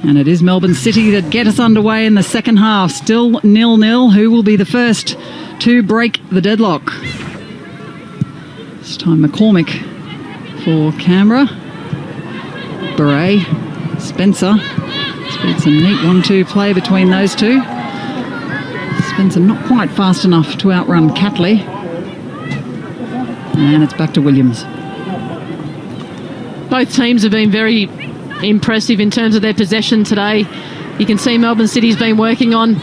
And it is Melbourne City that get us underway in the second half. Still 0-0. Who will be the first to break the deadlock? This time McCormick for Canberra. Beret, Spencer. It's been some neat 1-2 play between those two. Spencer not quite fast enough to outrun Catley. And it's back to Williams. Both teams have been very impressive in terms of their possession today. You can see Melbourne City's been working on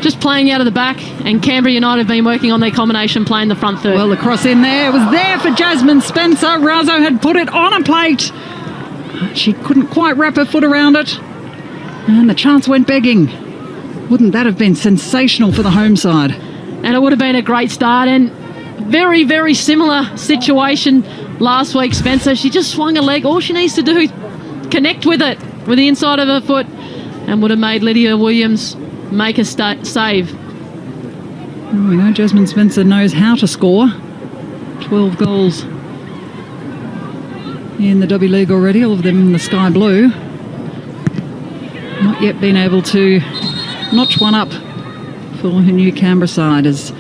just playing out of the back, and Canberra United have been working on their combination play in the front third. Well, the cross in there, it was there for Jasmine Spencer. Razo had put it on a plate. She couldn't quite wrap her foot around it, and the chance went begging. Wouldn't that have been sensational for the home side? And it would have been a great start, and very, very similar situation last week, Spencer. She just swung a leg. All she needs to do is connect with it, with the inside of her foot, and would have made Lydia Williams make a save. Well, we know Jasmine Spencer knows how to score. 12 goals in the W League already, all of them in the sky blue. Not yet been able to notch one up for her new Canberra side. As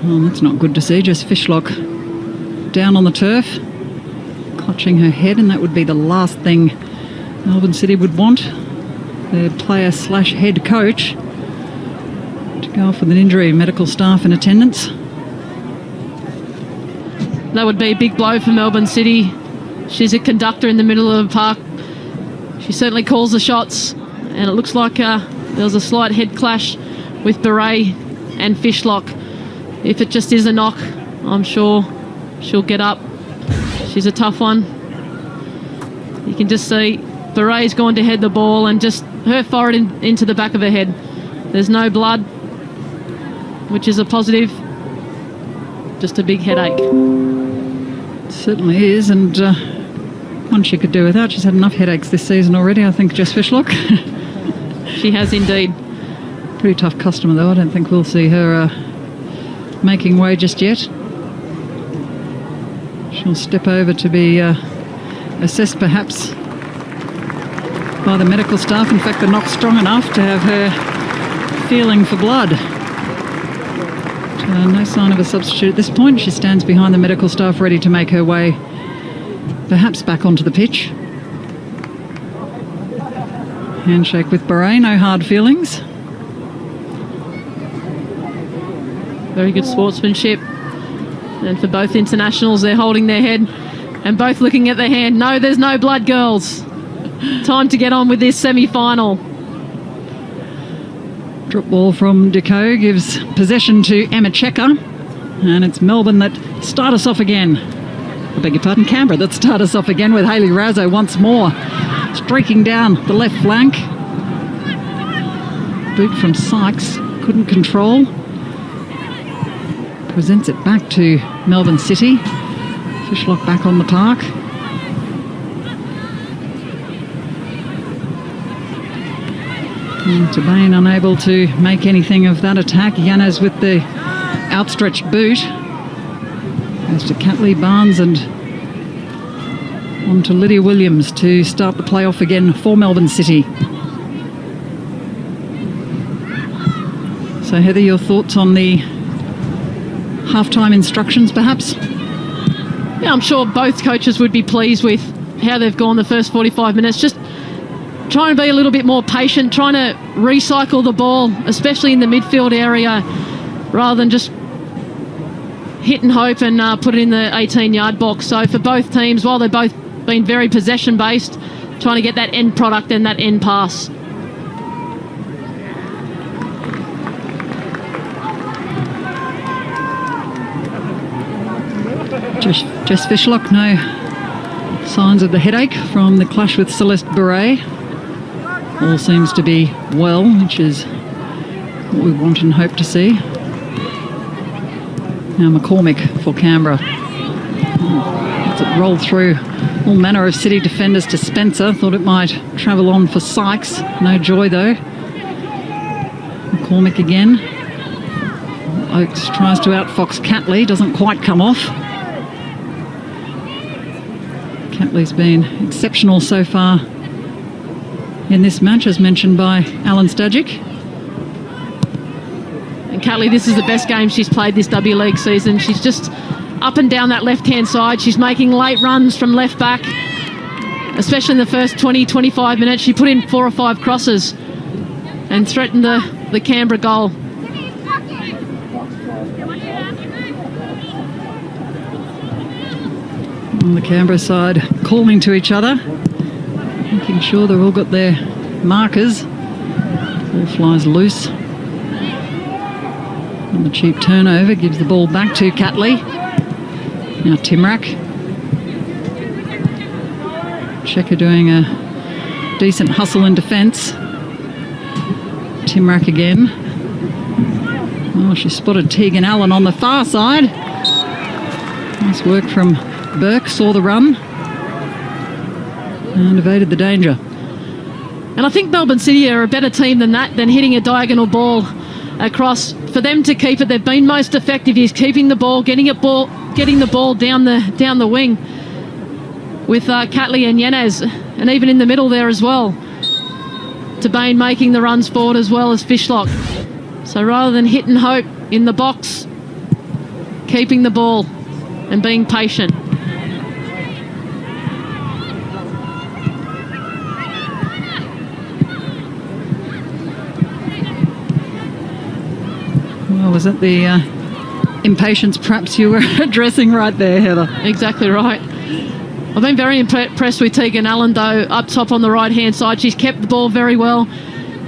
well, that's not good to see. Just Fishlock down on the turf, clutching her head, and that would be the last thing Melbourne City would want their player slash head coach to go off with an injury. Medical staff in attendance. That would be a big blow for Melbourne City. She's a conductor in the middle of the park. She certainly calls the shots, and it looks like there was a slight head clash with Beret and Fishlock. If it just is a knock, I'm sure she'll get up. She's a tough one. You can just see Beret's gone to head the ball, and just her forward into the back of her head. There's no blood, which is a positive. Just a big headache. It certainly is, and one she could do without. She's had enough headaches this season already, I think, Jess Fishlock. She has indeed. Pretty tough customer, though. I don't think we'll see her making way just yet. She'll step over to be assessed, perhaps, by the medical staff. In fact, the knock's strong enough to have her feeling for blood. No sign of a substitute at this point. She stands behind the medical staff, ready to make her way perhaps back onto the pitch. Handshake with Beret, no hard feelings. Very good sportsmanship. And for both internationals, they're holding their head and both looking at their hand. No, there's no blood, girls. Time to get on with this semi-final. Drop ball from Deco gives possession to Emma Checker, and it's Melbourne that start us off again. I beg your pardon, Canberra that start us off again with Hayley Razo once more, streaking down the left flank. Boot from Sykes, couldn't control. Presents it back to Melbourne City. Fishlock back on the park. And Tabane unable to make anything of that attack. Yanez with the outstretched boot. Goes to Catley, Barnes, and on to Lydia Williams to start the play-off again for Melbourne City. So Heather, your thoughts on the half-time instructions, perhaps? Yeah, I'm sure both coaches would be pleased with how they've gone the first 45 minutes. Just trying to be a little bit more patient, trying to recycle the ball, especially in the midfield area, rather than just hit and hope and put it in the 18-yard box. So for both teams, while they've both been very possession-based, trying to get that end product and that end pass. Jess Fishlock, no signs of the headache from the clash with Celeste Beret. All seems to be well, which is what we want and hope to see. Now McCormick for Canberra. Lets it roll through all manner of City defenders to Spencer. Thought it might travel on for Sykes. No joy though. McCormick again. Oakes tries to outfox Catley. Doesn't quite come off. Catley's been exceptional so far in this match, as mentioned by Alan Stajic. And Catley, this is the best game she's played this W League season. She's just up and down that left-hand side. She's making late runs from left back, especially in the first 20, 25 minutes. She put in 4 or 5 crosses and threatened the Canberra goal. On the Canberra side, calling to each other, making sure they've all got their markers. Ball flies loose. And the cheap turnover gives the ball back to Catley. Now Timrak. Checker doing a decent hustle in defence. Timrak again. Oh, she spotted Tegan Allen on the far side. Nice work from Burke, saw the run and evaded the danger. And I think Melbourne City are a better team than that, than hitting a diagonal ball across. For them to keep it, they've been most effective is keeping the ball, getting the ball down the wing with Catley and Yanez, and even in the middle there as well. Tabane making the runs forward as well as Fishlock. So rather than hit and hope in the box, keeping the ball and being patient. Well, was that the impatience perhaps you were addressing right there, Heather? Exactly right. I've been very impressed with Tegan Allen, though, up top on the right-hand side. She's kept the ball very well.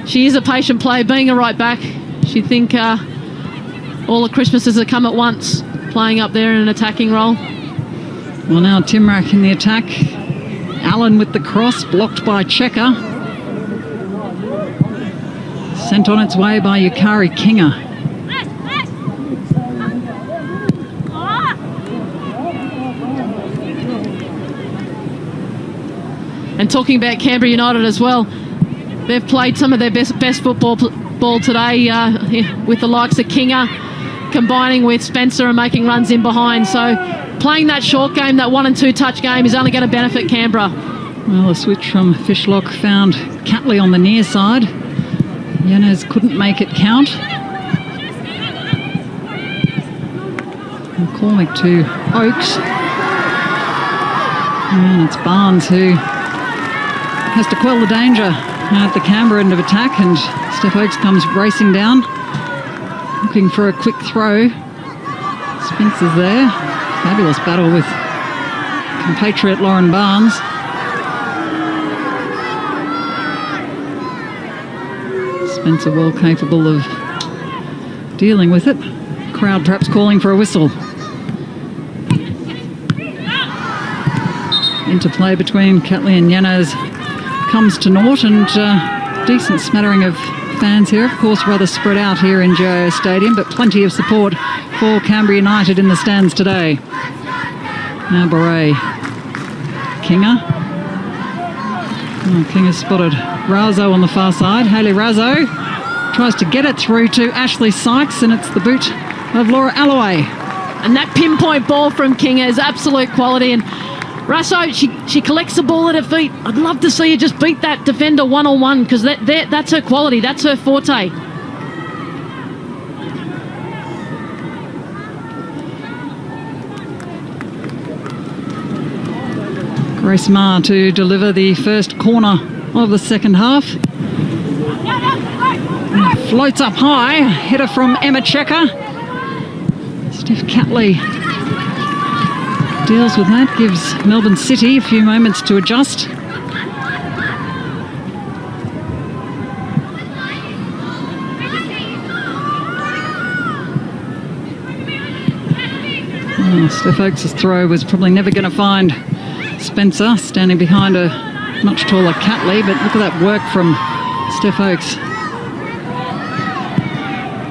She is a patient player, being a right back. She'd think all the Christmases have come at once, playing up there in an attacking role. Well, now Timrak in the attack. Allen with the cross, blocked by Checker. Sent on its way by Yukari Kinga. And talking about Canberra United as well, they've played some of their best football today with the likes of Kinga combining with Spencer and making runs in behind. So playing that short game, that 1 and 2 touch game, is only going to benefit Canberra. Well, a switch from Fishlock found Catley on the near side. Yanez couldn't make it count. McCormick to Oakes. And it's Barnes who has to quell the danger at the Canberra end of attack, and Steph Oakes comes racing down, looking for a quick throw. Spencer's there. Fabulous battle with compatriot Lauren Barnes. Spencer well capable of dealing with it. Crowd perhaps calling for a whistle. Interplay between Catley and Yanez comes to naught, and decent smattering of fans here. Of course, rather spread out here in GIO Stadium, but plenty of support for Canberra United in the stands today. Now Beret. Kinga. Oh, Kinga spotted Razzo on the far side. Hayley Razzo tries to get it through to Ashley Sykes, and it's the boot of Laura Alloway. And that pinpoint ball from Kinga is absolute quality, and Rasso, she collects the ball at her feet. I'd love to see her just beat that defender one-on-one, because that's her quality, that's her forte. Grace Maher to deliver the first corner of the second half. Floats up high, header from Emma Checker. Steph Catley deals with that, gives Melbourne City a few moments to adjust. Oh, Steph Oakes' throw was probably never going to find Spencer, standing behind a much taller Catley, but look at that work from Steph Oakes.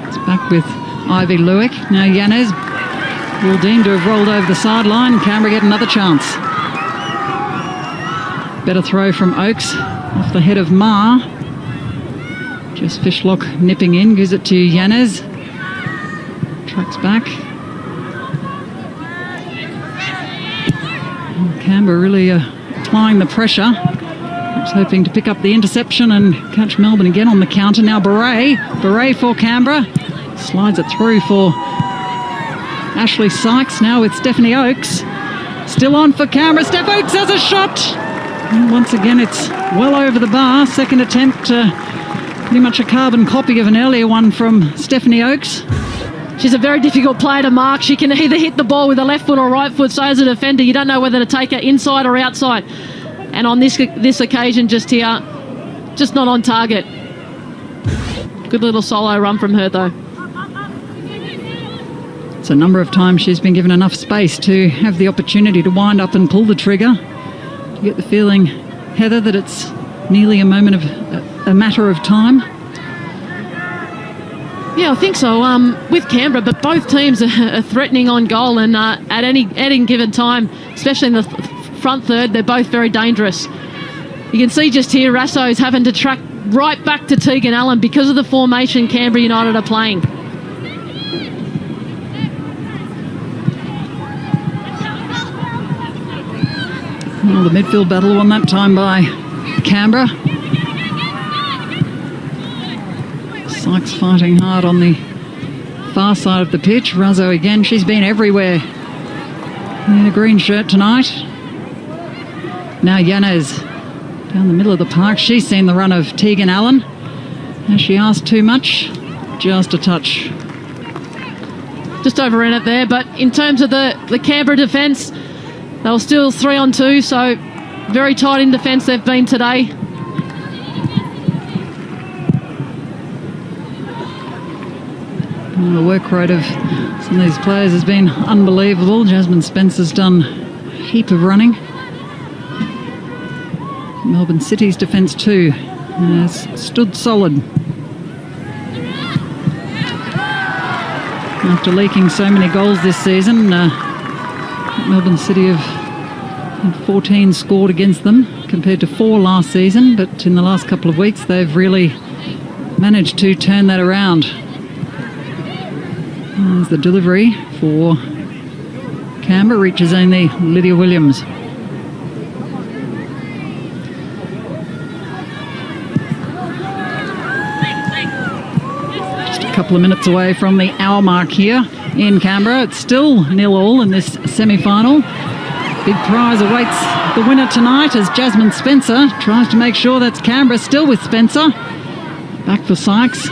It's back with Ivy Lewick. Now Yanez will deem to have rolled over the sideline. Canberra get another chance. Better throw from Oakes off the head of Maher. Just Fishlock nipping in, gives it to Yanez. Tracks back. Canberra really applying the pressure. was hoping to pick up the interception and catch Melbourne again on the counter. Now Beret for Canberra. Slides it through for Ashley Sykes, now with Stephanie Oakes. Still on for Canberra. Steph Oakes has a shot. And once again, it's well over the bar. Second attempt, pretty much a carbon copy of an earlier one from Stephanie Oakes. She's a very difficult player to mark. She can either hit the ball with a left foot or right foot, so as a defender, you don't know whether to take her inside or outside. And on this occasion just here, just not on target. Good little solo run from her, though. It's a number of times she's been given enough space to have the opportunity to wind up and pull the trigger. Do you get the feeling, Heather, that it's nearly a matter of time? Yeah, I think so. With Canberra, but both teams are threatening on goal, and at any given time, especially in the front third, they're both very dangerous. You can see just here, Rasso's having to track right back to Tegan Allen because of the formation Canberra United are playing. Well, the midfield battle won that time by Canberra. Sykes fighting hard on the far side of the pitch. Razzo again, she's been everywhere in a green shirt tonight. Now Yanez down the middle of the park. She's seen the run of Tegan Allen. Has she asked too much? Just a touch. Just overran it there, but in terms of the Canberra defence, they were still 3-on-2, so very tight in defence they've been today. The work rate of some of these players has been unbelievable. Jasmine Spencer's done a heap of running. Melbourne City's defence too has stood solid. After leaking so many goals this season, Melbourne City have had 14 scored against them compared to 4 last season, but in the last couple of weeks they've really managed to turn that around. There's the delivery for Canberra, reaches only Lydia Williams. Just a couple of minutes away from the hour mark here in Canberra. It's still 0-0 in this semi-final. Big prize awaits the winner tonight as Jasmine Spencer tries to make sure that's Canberra still with Spencer. Back for Sykes.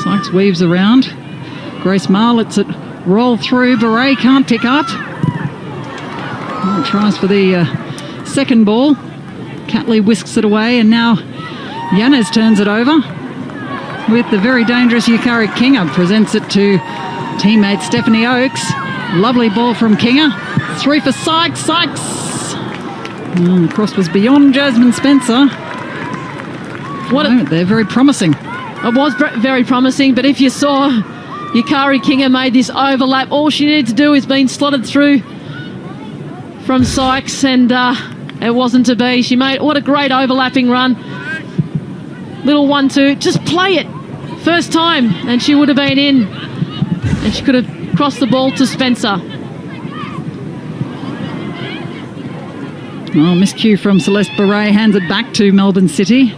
Sykes weaves around. Grace Maher lets it roll through. Beret can't pick up. Well, tries for the second ball. Catley whisks it away, and now Yanez turns it over with the very dangerous Yukari Kinga. Presents it to teammate Stephanie Oakes. Lovely ball from Kinga. 3 for Sykes. Sykes! Well, the cross was beyond Jasmine Spencer. They're very promising. It was very promising, but if you saw Yukari Kinga made this overlap, all she needed to do is being slotted through from Sykes, and it wasn't to be. She made, what a great overlapping run. Little 1-2, just play it. First time, and she would have been in, and she could have crossed the ball to Spencer. Well, miscue from Celeste Beret, hands it back to Melbourne City.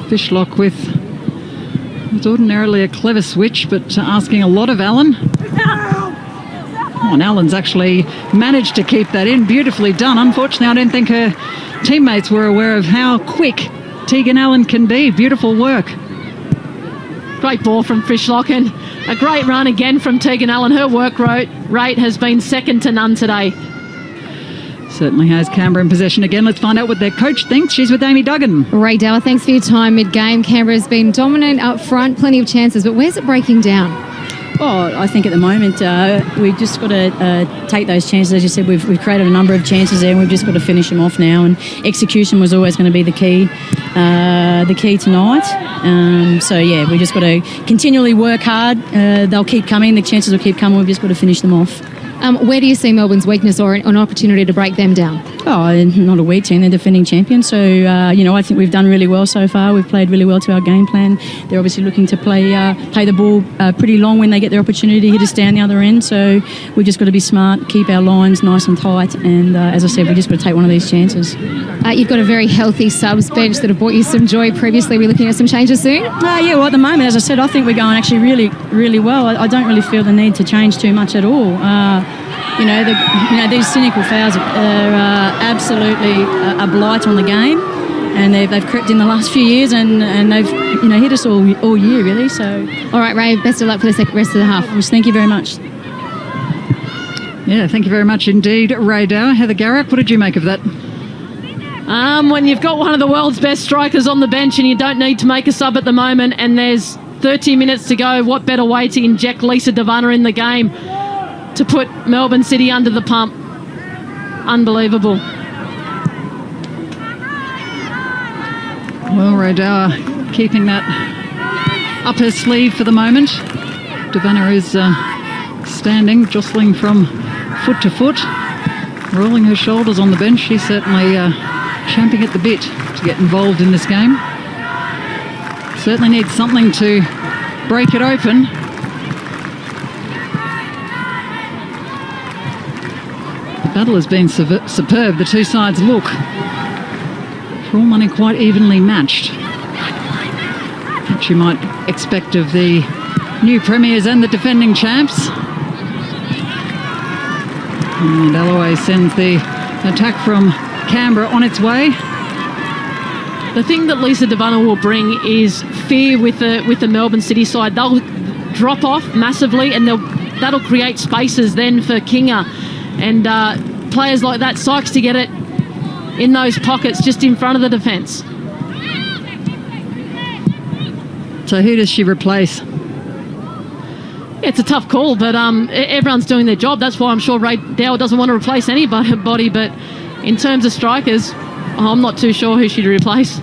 Fishlock with what's ordinarily a clever switch, but asking a lot of Allen. Oh, and Allen's actually managed to keep that in. Beautifully done. Unfortunately, I don't think her teammates were aware of how quick Tegan Allen can be. Beautiful work. Great ball from Fishlock, and a great run again from Tegan Allen. Her work rate has been second to none today. Certainly has Canberra in possession again. Let's find out what their coach thinks. She's with Amy Duggan. Ray Dowler, thanks for your time mid-game. Canberra's been dominant up front, plenty of chances, but where's it breaking down? Oh, I think at the moment we've just got to take those chances. As you said, we've created a number of chances there, and we've just got to finish them off now. And execution was always going to be the key tonight. So yeah, we just got to continually work hard. They'll keep coming. The chances will keep coming. We've just got to finish them off. Where do you see Melbourne's weakness or an opportunity to break them down? Oh, not a weak team. They're defending champions. So, I think we've done really well so far. We've played really well to our game plan. They're obviously looking to play the ball pretty long when they get their opportunity to hit us down the other end. So we've just got to be smart, keep our lines nice and tight. And as I said, we've just got to take one of these chances. You've got a very healthy subs bench that have brought you some joy previously. We're looking at some changes soon? Well, at the moment, as I said, I think we're going actually really, really well. I don't really feel the need to change too much at all. These cynical fouls are absolutely a blight on the game, and they've crept in the last few years, and they've hit us all year really. So, all right, Ray. Best of luck for the rest of the half. Thank you very much. Yeah, thank you very much indeed, Ray Dower. Heather Garrick, what did you make of that? When you've got one of the world's best strikers on the bench and you don't need to make a sub at the moment, and there's 30 minutes to go, what better way to inject Lisa Devanna in the game to put Melbourne City under the pump? Unbelievable. Well, Ray Dower keeping that up her sleeve for the moment. Devanna is standing, jostling from foot to foot, rolling her shoulders on the bench. She's certainly champing at the bit to get involved in this game. Certainly needs something to break it open. The battle has been superb. The two sides look, for all money, quite evenly matched, which you might expect of the new premiers and the defending champs. And Alloway sends the attack from Canberra on its way. The thing that Lisa Devanna will bring is fear with the Melbourne City side. They'll drop off massively, and that'll create spaces then for Kinga and players like that, Sykes, to get it in those pockets just in front of the defence. So who does she replace? It's a tough call, but everyone's doing their job. That's why I'm sure Ray Dower doesn't want to replace anybody. But in terms of strikers, I'm not too sure who she'd replace.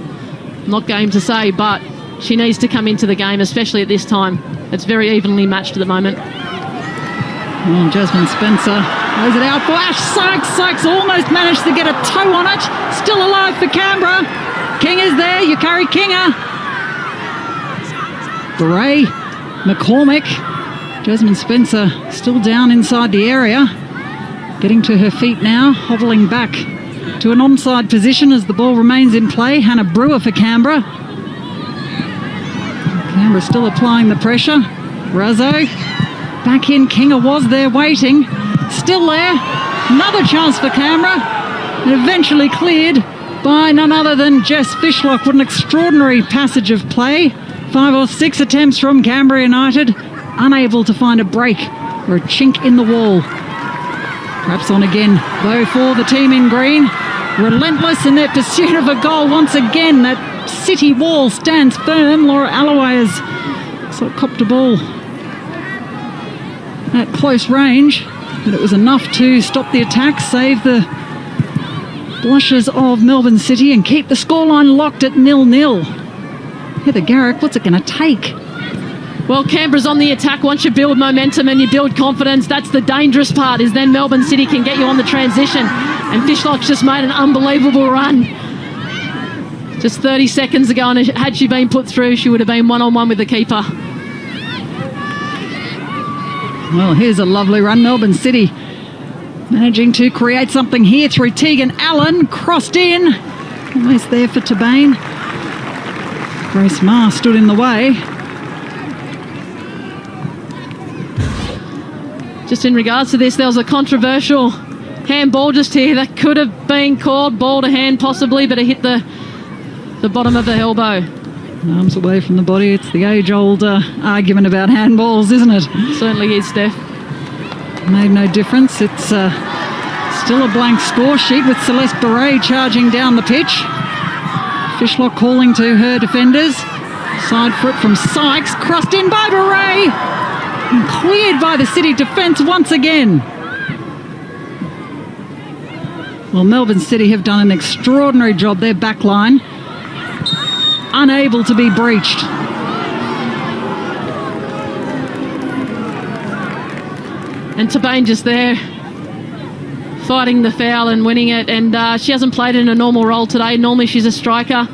Not game to say, but she needs to come into the game, especially at this time. It's very evenly matched at the moment. Well, Jasmine Spencer lays it out for Ash Sykes. Sykes almost managed to get a toe on it. Still alive for Canberra. King is there. Yukari Kinga. Bray, McCormick. Jasmine Spencer still down inside the area. Getting to her feet now, hobbling back to an onside position as the ball remains in play. Hannah Brewer for Canberra. Canberra still applying the pressure. Razzo back in. Kinga was there waiting. Still there. Another chance for Canberra. And eventually cleared by none other than Jess Fishlock. What an extraordinary passage of play. 5 or 6 attempts from Canberra United. Unable to find a break or a chink in the wall. Perhaps on again, though, for the team in green. Relentless in their pursuit of a goal. Once again, that City wall stands firm. Laura Alloway has sort of copped a ball at close range, but it was enough to stop the attack, save the blushes of Melbourne City and keep the scoreline locked at 0-0. Heather Garrick, what's it going to take? Well, Canberra's on the attack. Once you build momentum and you build confidence, that's the dangerous part, is then Melbourne City can get you on the transition. And Fishlock's just made an unbelievable run. Just 30 seconds ago, and had she been put through, she would have been one-on-one with the keeper. Well, here's a lovely run. Melbourne City managing to create something here through Tegan Allen. Crossed in. Almost there for Tabane. Grace Marr stood in the way. Just in regards to this, there was a controversial handball just here that could have been called ball to hand possibly, but it hit the bottom of the elbow. Arms away from the body. It's the age-old argument about handballs, isn't it? Certainly is, Steph. Made no difference. It's still a blank score sheet with Celeste Beret charging down the pitch. Fishlock calling to her defenders. Side foot from Sykes, crossed in by Beret. And cleared by the City defence once again. Well, Melbourne City have done an extraordinary job. Their back line unable to be breached. And Tabane just there fighting the foul and winning it. And she hasn't played in a normal role today. Normally she's a striker,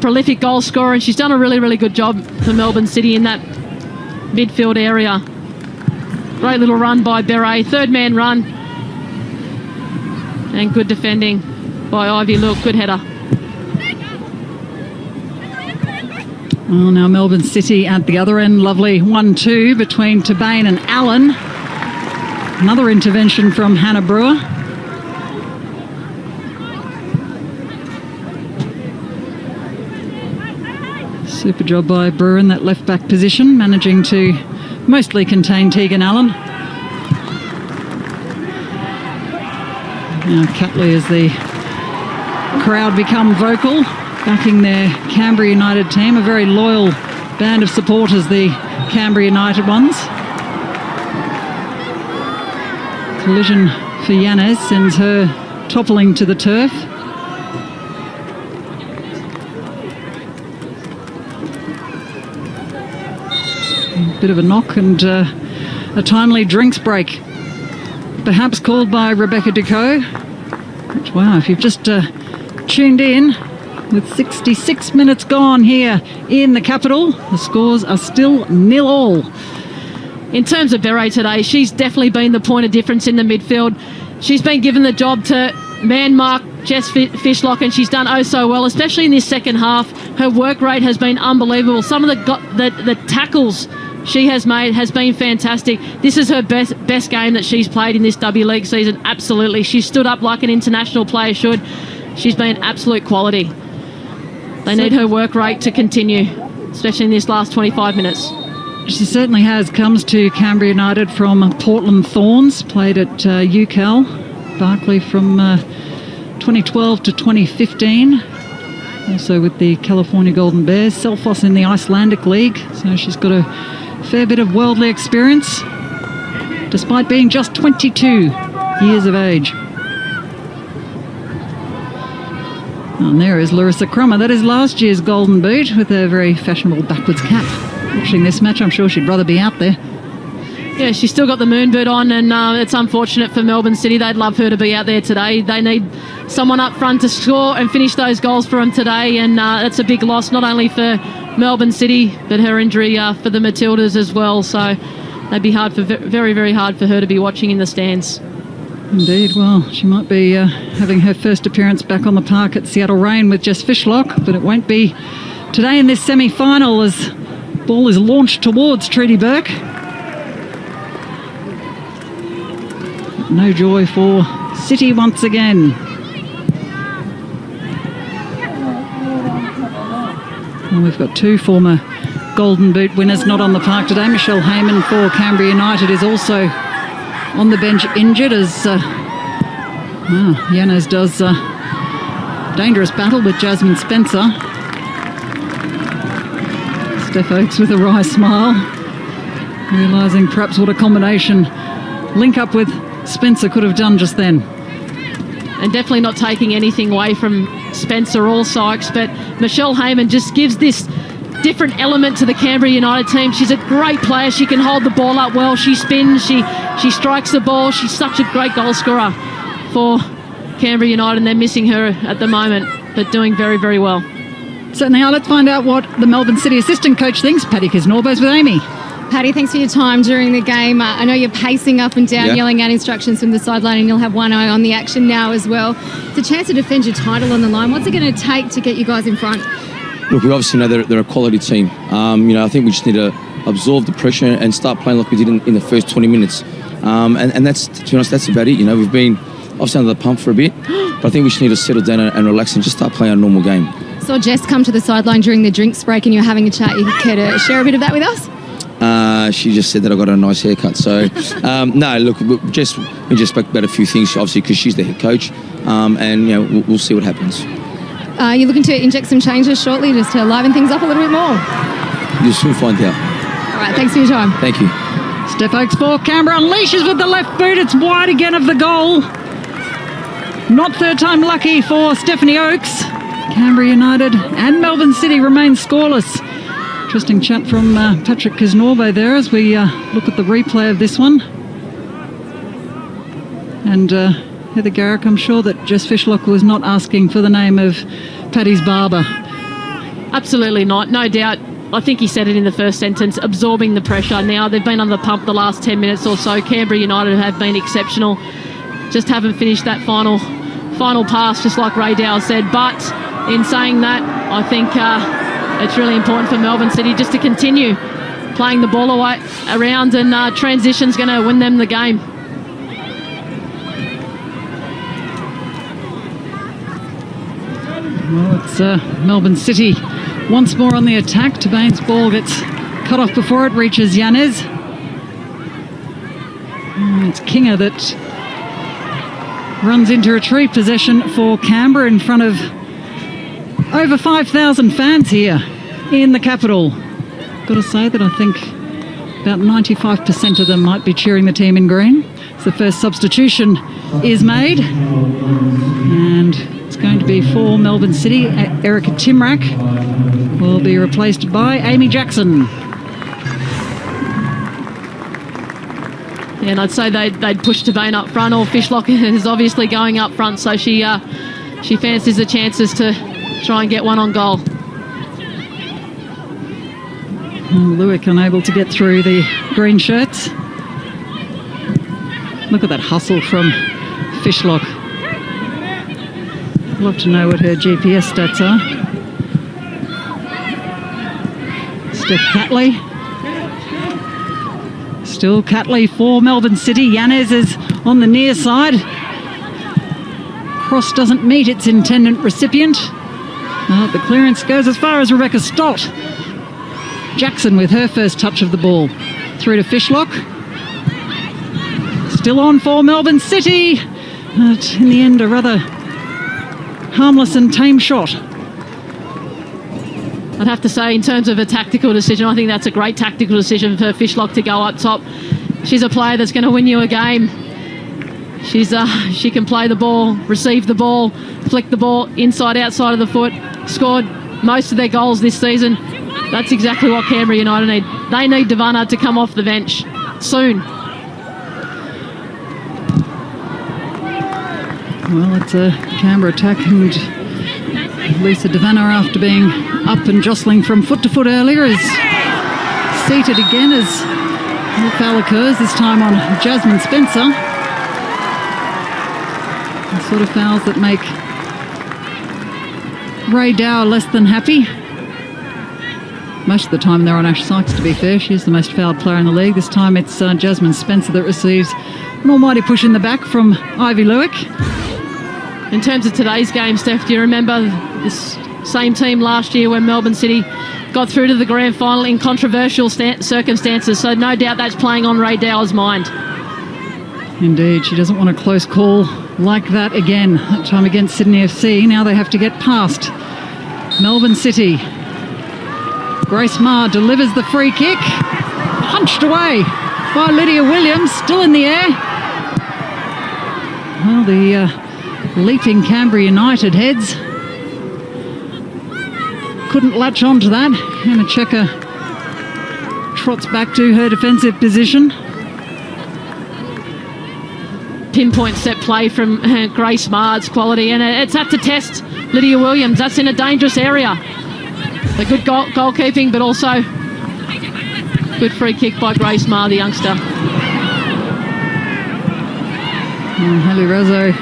prolific goal scorer, and she's done a really, really good job for Melbourne City in that midfield area. Great little run by Beret, third man run. And good defending by Ivy Look, good header. Well, now Melbourne City at the other end. Lovely 1-2 between Tabane and Allen. Another intervention from Hannah Brewer. Super job by Brewer in that left back position, managing to mostly contain Tegan Allen. Now Catley, as the crowd become vocal, backing their Canberra United team, a very loyal band of supporters, the Canberra United ones. Collision for Yanez sends her toppling to the turf. A bit of a knock and a timely drinks break, perhaps called by Rebecca Ducot. Which, wow, if you've just tuned in, with 66 minutes gone here in the capital, the scores are still 0-0. In terms of Beret today, she's definitely been the point of difference in the midfield. She's been given the job to man mark Jess Fishlock, and she's done oh so well, especially in this second half. Her work rate has been unbelievable. Some of the tackles she has made has been fantastic. This is her best game that she's played in this W League season, absolutely. She stood up like an international player should. She's been absolute quality. They need her work rate to continue, especially in this last 25 minutes. She certainly has. Comes to Canberra United from Portland Thorns, played at UCal, Barclay from 2012 to 2015. Also with the California Golden Bears, Selfos in the Icelandic League. So she's got a fair bit of worldly experience, despite being just 22 years of age. And there is Larissa Crummer. That is last year's Golden Boot with a very fashionable backwards cap. Watching this match, I'm sure she'd rather be out there. Yeah, she's still got the moon boot on, and it's unfortunate for Melbourne City. They'd love her to be out there today. They need someone up front to score and finish those goals for them today, and that's a big loss, not only for Melbourne City, but her injury for the Matildas as well. So they'd be very, very hard for her to be watching in the stands. Indeed. Well, she might be having her first appearance back on the park at Seattle Rain with Jess Fishlock, but it won't be today in this semi-final as ball is launched towards Trudy Burke. No joy for City once again. Well, we've got two former Golden Boot winners not on the park today. Michelle Heyman for Canberra United is also on the bench injured as Yanez does dangerous battle with Jasmine Spencer. Steph Oakes with a wry smile, realising perhaps what a combination link up with Spencer could have done just then. And definitely not taking anything away from Spencer or Sykes, but Michelle Heyman just gives this different element to the Canberra United team. She's a great player. She can hold the ball up well. She spins. She strikes the ball. She's such a great goal scorer for Canberra United, and they're missing her at the moment, but doing very, very well. So now let's find out what the Melbourne City assistant coach thinks. Paddy Kisnorbos with Amy. Paddy, thanks for your time during the game. I know you're pacing up and down, yelling out instructions from the sideline, and you'll have one eye on the action now as well. It's a chance to defend your title on the line. What's it going to take to get you guys in front? Look, we obviously know they're a quality team. I think we just need to absorb the pressure and start playing like we did in the first 20 minutes. And that's, to be honest, that's about it. We've been obviously under the pump for a bit, but I think we just need to settle down and relax and just start playing a normal game. Saw Jess come to the sideline during the drinks break and you're having a chat. You care to share a bit of that with us? She just said that I got a nice haircut. So, no, look, we just spoke about a few things, obviously, because she's the head coach. And, we'll see what happens. You're looking to inject some changes shortly just to liven things up a little bit more? You'll soon find out. All right, thanks for your time. Thank you. Steph Oakes for Canberra unleashes with the left boot. It's wide again of the goal. Not third time lucky for Stephanie Oakes. Canberra United and Melbourne City remain scoreless. Interesting chat from Patrick Kisnorbo there as we look at the replay of this one. And Heather Garrick, I'm sure that Jess Fishlock was not asking for the name of Paddy's barber. Absolutely not, no doubt. I think he said it in the first sentence, absorbing the pressure. Now they've been on the pump the last 10 minutes or so. Canberra United have been exceptional. Just haven't finished that final pass, just like Ray Dow said. But in saying that, I think it's really important for Melbourne City just to continue playing the ball away around, and transition's going to win them the game. Well, it's Melbourne City once more on the attack. Tabane's ball gets cut off before it reaches Yanez. And it's Kinga that runs into retrieve possession for Canberra in front of over 5,000 fans here in the capital. Got to say that I think about 95% of them might be cheering the team in green. So the first substitution is made, and it's going to be for Melbourne City. Erica Timrak will be replaced by Amy Jackson. Yeah, and I'd say they'd push Tabane up front, or Fishlock is obviously going up front, so she fancies the chances to try and get one on goal. Lewick unable to get through the green shirts. Look at that hustle from Fishlock. I'd love to know what her GPS stats are. Steph Catley. Still Catley for Melbourne City. Yanez is on the near side. Cross doesn't meet its intended recipient. The clearance goes as far as Rebecca Stott. Jackson with her first touch of the ball. Through to Fishlock. Still on for Melbourne City. But in the end, a rather harmless and tame shot. I'd have to say, in terms of a tactical decision, I think that's a great tactical decision for Fishlock to go up top. She's a player that's going to win you a game. She can play the ball, receive the ball, flick the ball inside, outside of the foot. Scored most of their goals this season. That's exactly what Canberra United need. They need Devana to come off the bench soon. Well, it's a Canberra attack, and Lisa Devana, after being up and jostling from foot to foot earlier, is seated again as the foul occurs, this time on Jasmine Spencer. The sort of fouls that make Ray Dow less than happy. Most of the time they're on Ash Sykes, to be fair. She's the most fouled player in the league. This time it's Jasmine Spencer that receives an almighty push in the back from Ivy Lewick. In terms of today's game, Steph, do you remember this same team last year when Melbourne City got through to the grand final in controversial circumstances? So no doubt that's playing on Ray Dow's mind. Indeed, she doesn't want a close call like that again. That time against Sydney FC. Now they have to get past Melbourne City. Grace Maher delivers the free kick. Punched away by Lydia Williams, still in the air. Well, the leaping Canberra United heads couldn't latch on to that. Hannah Checker trots back to her defensive position. Pinpoint set play from Grace Maher's quality, and it's had to test Lydia Williams. That's in a dangerous area. A good goalkeeping, but also good free kick by Grace Maher, the youngster. And Haley Razzo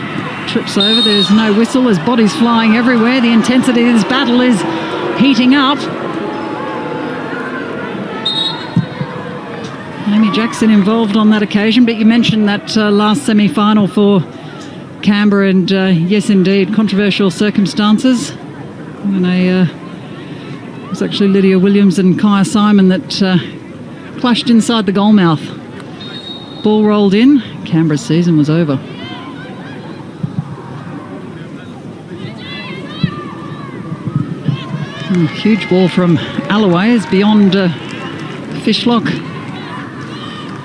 trips over. There's no whistle. There's bodies flying everywhere. The intensity of this battle is heating up. Amy Jackson involved on that occasion, but you mentioned that last semi-final for Canberra, and yes, indeed, controversial circumstances. And it was actually Lydia Williams and Kaya Simon that clashed inside the goal mouth. Ball rolled in. Canberra's season was over. Huge ball from Alloway is beyond Fishlock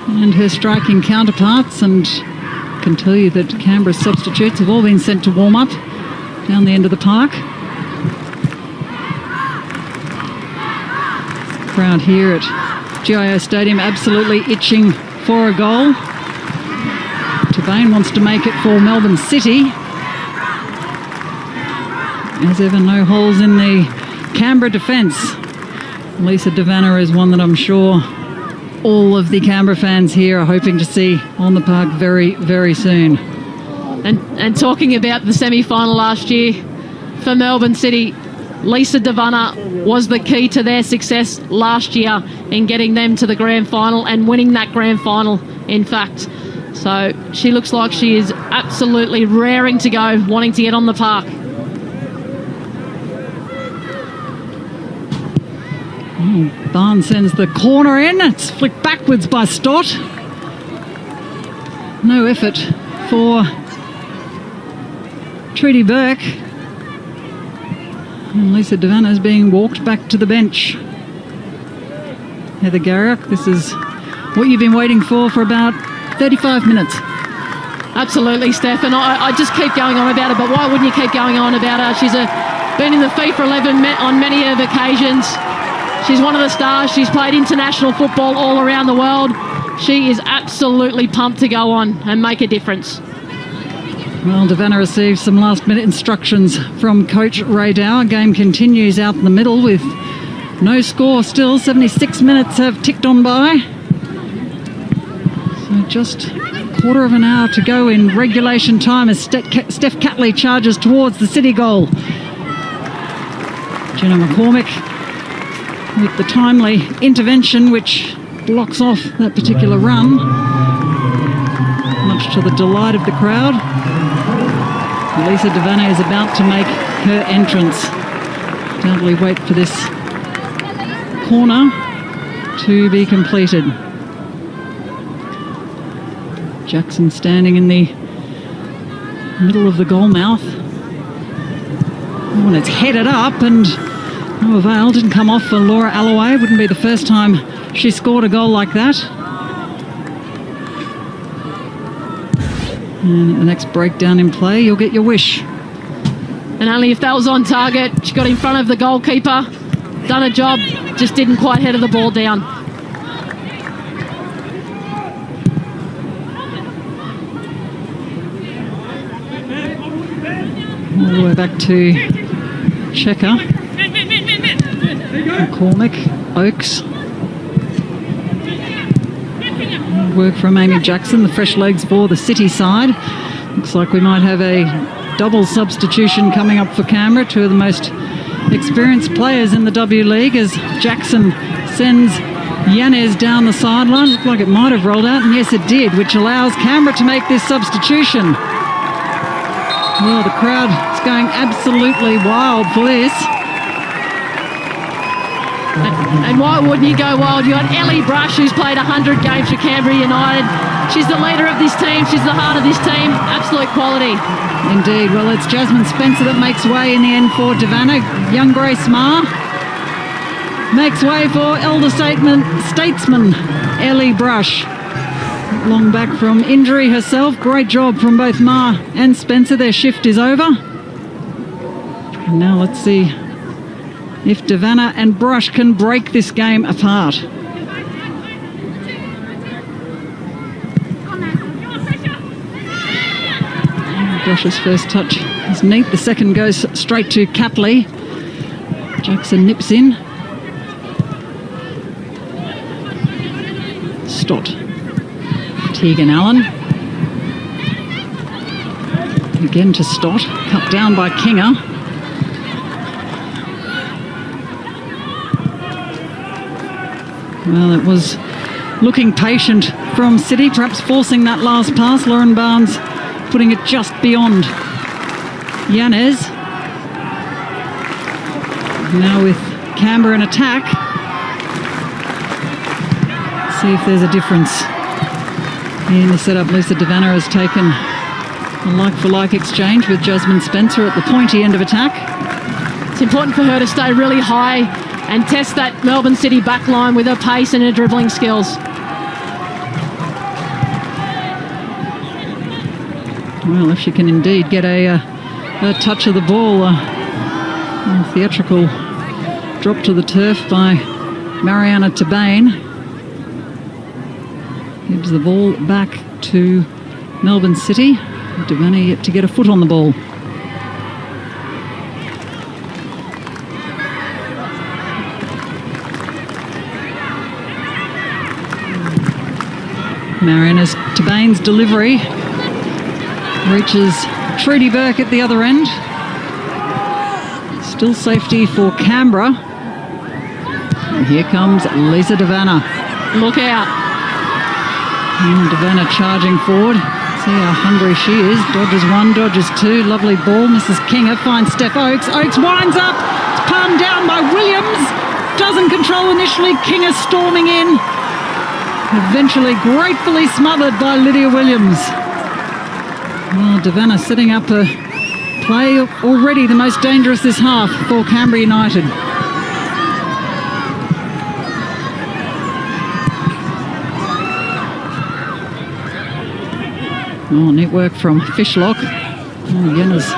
and her striking counterparts, and I can tell you that Canberra's substitutes have all been sent to warm up down the end of the park. Crowd here at GIO Stadium absolutely itching for a goal. To Devane wants to make it for Melbourne City. As ever, no holes in the Canberra defence. Lisa Devanna is one that I'm sure all of the Canberra fans here are hoping to see on the park very, very soon. And talking about the semi-final last year for Melbourne City, Lisa Devanna was the key to their success last year in getting them to the grand final and winning that grand final, in fact. So she looks like she is absolutely raring to go, wanting to get on the park. Barnes sends the corner in. It's flicked backwards by Stott. No effort for Trudy Burke. And Lisa Devanna is being walked back to the bench. Heather Garrick, this is what you've been waiting for about 35 minutes. Absolutely, Steph. And I just keep going on about her, but why wouldn't you keep going on about her? She's been in the FIFA 11 on many of occasions. She's one of the stars. She's played international football all around the world. She is absolutely pumped to go on and make a difference. Well, Devanna receives some last-minute instructions from Coach Ray Dow. Game continues out in the middle with no score still. 76 minutes have ticked on by. So just a quarter of an hour to go in regulation time as Steph Catley charges towards the City goal. Jenna McCormick with the timely intervention which blocks off that particular run, much to the delight of the crowd. Lisa Devanna is about to make her entrance. Doubtly wait for this corner to be completed. Jackson standing in the middle of the goal mouth. Oh, and it's headed up and no avail. Didn't come off for Laura Alloway. Wouldn't be the first time she scored a goal like that. And the next breakdown in play, you'll get your wish. And only if that was on target. She got in front of the goalkeeper, done a job, just didn't quite head the ball down. All the way back to Checker. McCormick, Oakes. Work from Amy Jackson, the fresh legs for the City side. Looks like we might have a double substitution coming up for Canberra. Two of the most experienced players in the W League as Jackson sends Yanez down the sideline. Looked like it might have rolled out, and yes it did, which allows Canberra to make this substitution. Well, the crowd is going absolutely wild for this. And why wouldn't you go wild? You got Ellie Brush, who's played 100 games for Canberra United. She's the leader of this team. She's the heart of this team. Absolute quality. Indeed. Well, it's Jasmine Spencer that makes way in the end for Devanna. Young Grace Ma makes way for elder statesman Ellie Brush. Long back from injury herself. Great job from both Ma and Spencer. Their shift is over. And now let's see if Devanna and Brush can break this game apart. Brush's first touch is neat. The second goes straight to Catley. Jackson nips in. Stott. Tegan Allen. Again to Stott. Cut down by Kinger. Well, it was looking patient from City, perhaps forcing that last pass. Lauren Barnes putting it just beyond Yanez. Now with Canberra in attack. See if there's a difference in the setup. Lisa Devanna has taken a like-for-like exchange with Jasmine Spencer at the pointy end of attack. It's important for her to stay really high and test that Melbourne City back line with her pace and her dribbling skills. Well, if she can indeed get a touch of the ball, a theatrical drop to the turf by Mariana Tabane. Gives the ball back to Melbourne City. Devaney yet to get a foot on the ball. Marianus to Baines' delivery. Reaches Trudy Burke at the other end. Still safety for Canberra. And here comes Lisa Devanna. Look out. And Devanna charging forward. See how hungry she is. Dodges one, dodges two. Lovely ball. Mrs. Kinger finds Steph Oakes. Oakes winds up. It's palmed down by Williams. Doesn't control initially. Kinger storming in. Eventually gratefully smothered by Lydia Williams. Well, Devanna setting up a play already the most dangerous this half for Canberra United. Oh, neat work from Fishlock. Oh, Yennas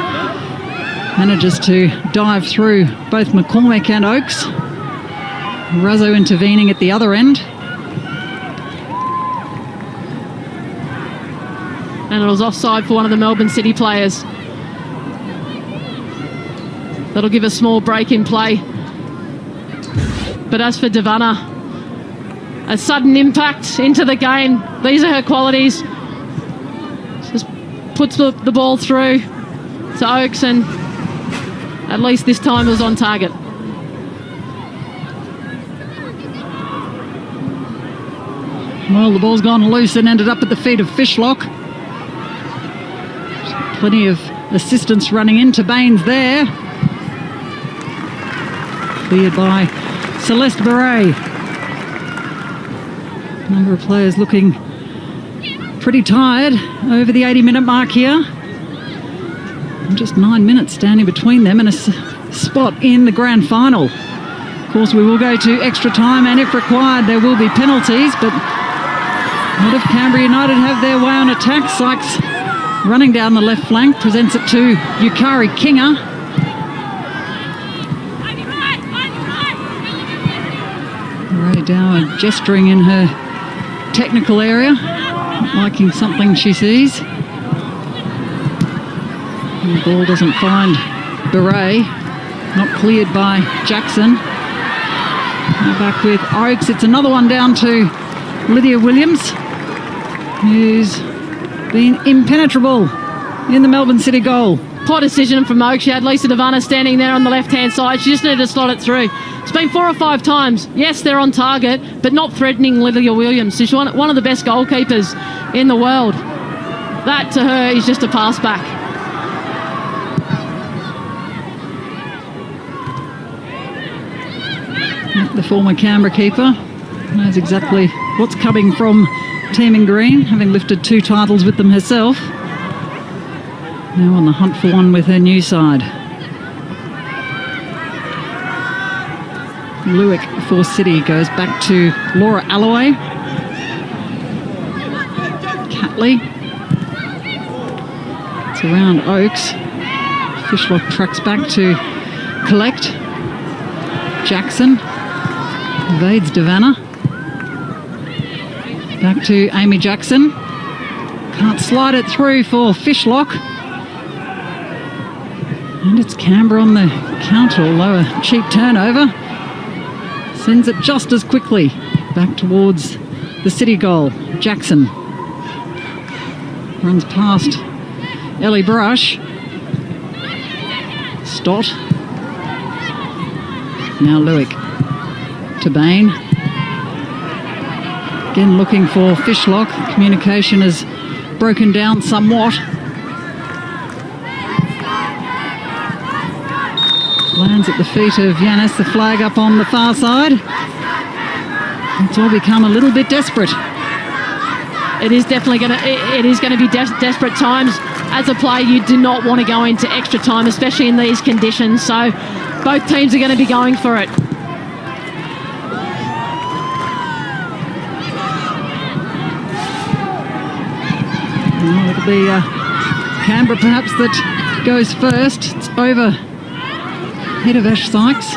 manages to dive through both McCormick and Oakes. Razzo intervening at the other end. And it was offside for one of the Melbourne City players. That'll give a small break in play. But as for Devanna, a sudden impact into the game. These are her qualities. Just puts the ball through to Oakes, and at least this time it was on target. Well, the ball's gone loose and ended up at the feet of Fishlock. Plenty of assistance running into Baines there. Cleared by Celeste Beret. A number of players looking pretty tired over the 80-minute mark here. And just 9 minutes standing between them and a spot in the grand final. Of course, we will go to extra time, and if required, there will be penalties. But what if Canberra United have their way on attack? Sykes running down the left flank, presents it to Yukari Kinger. Ray Dower gesturing in her technical area, not liking something she sees. And the ball doesn't find Beret, not cleared by Jackson. Now back with Oakes. It's another one down to Lydia Williams, who's been impenetrable in the Melbourne City goal. Poor decision from Oakes. She had Lisa Devanna standing there on the left-hand side. She just needed to slot it through. It's been 4 or 5 times. Yes, they're on target, but not threatening Lydia Williams. She's one of the best goalkeepers in the world. That to her is just a pass back. The former Canberra keeper knows exactly what's coming from Team in Green, having lifted 2 titles with them herself. Now on the hunt for one with her new side. Lewick for City goes back to Laura Alloway. Catley. It's around Oakes. Fishlock tracks back to collect. Jackson evades Devanna. Back to Amy Jackson. Can't slide it through for Fishlock. And it's Canberra on the counter, although a cheap turnover. Sends it just as quickly back towards the City goal. Jackson runs past Ellie Brush. Stott. Now Lewick to Bain. Again looking for Fishlock. Communication has broken down somewhat. Lands at the feet of Yanis, the flag up on the far side. It's all become a little bit desperate. It is definitely going to be desperate times. As a player, you do not want to go into extra time, especially in these conditions. So both teams are going to be going for it. Well, it'll be Canberra perhaps that goes first. It's over head of Ash Sykes.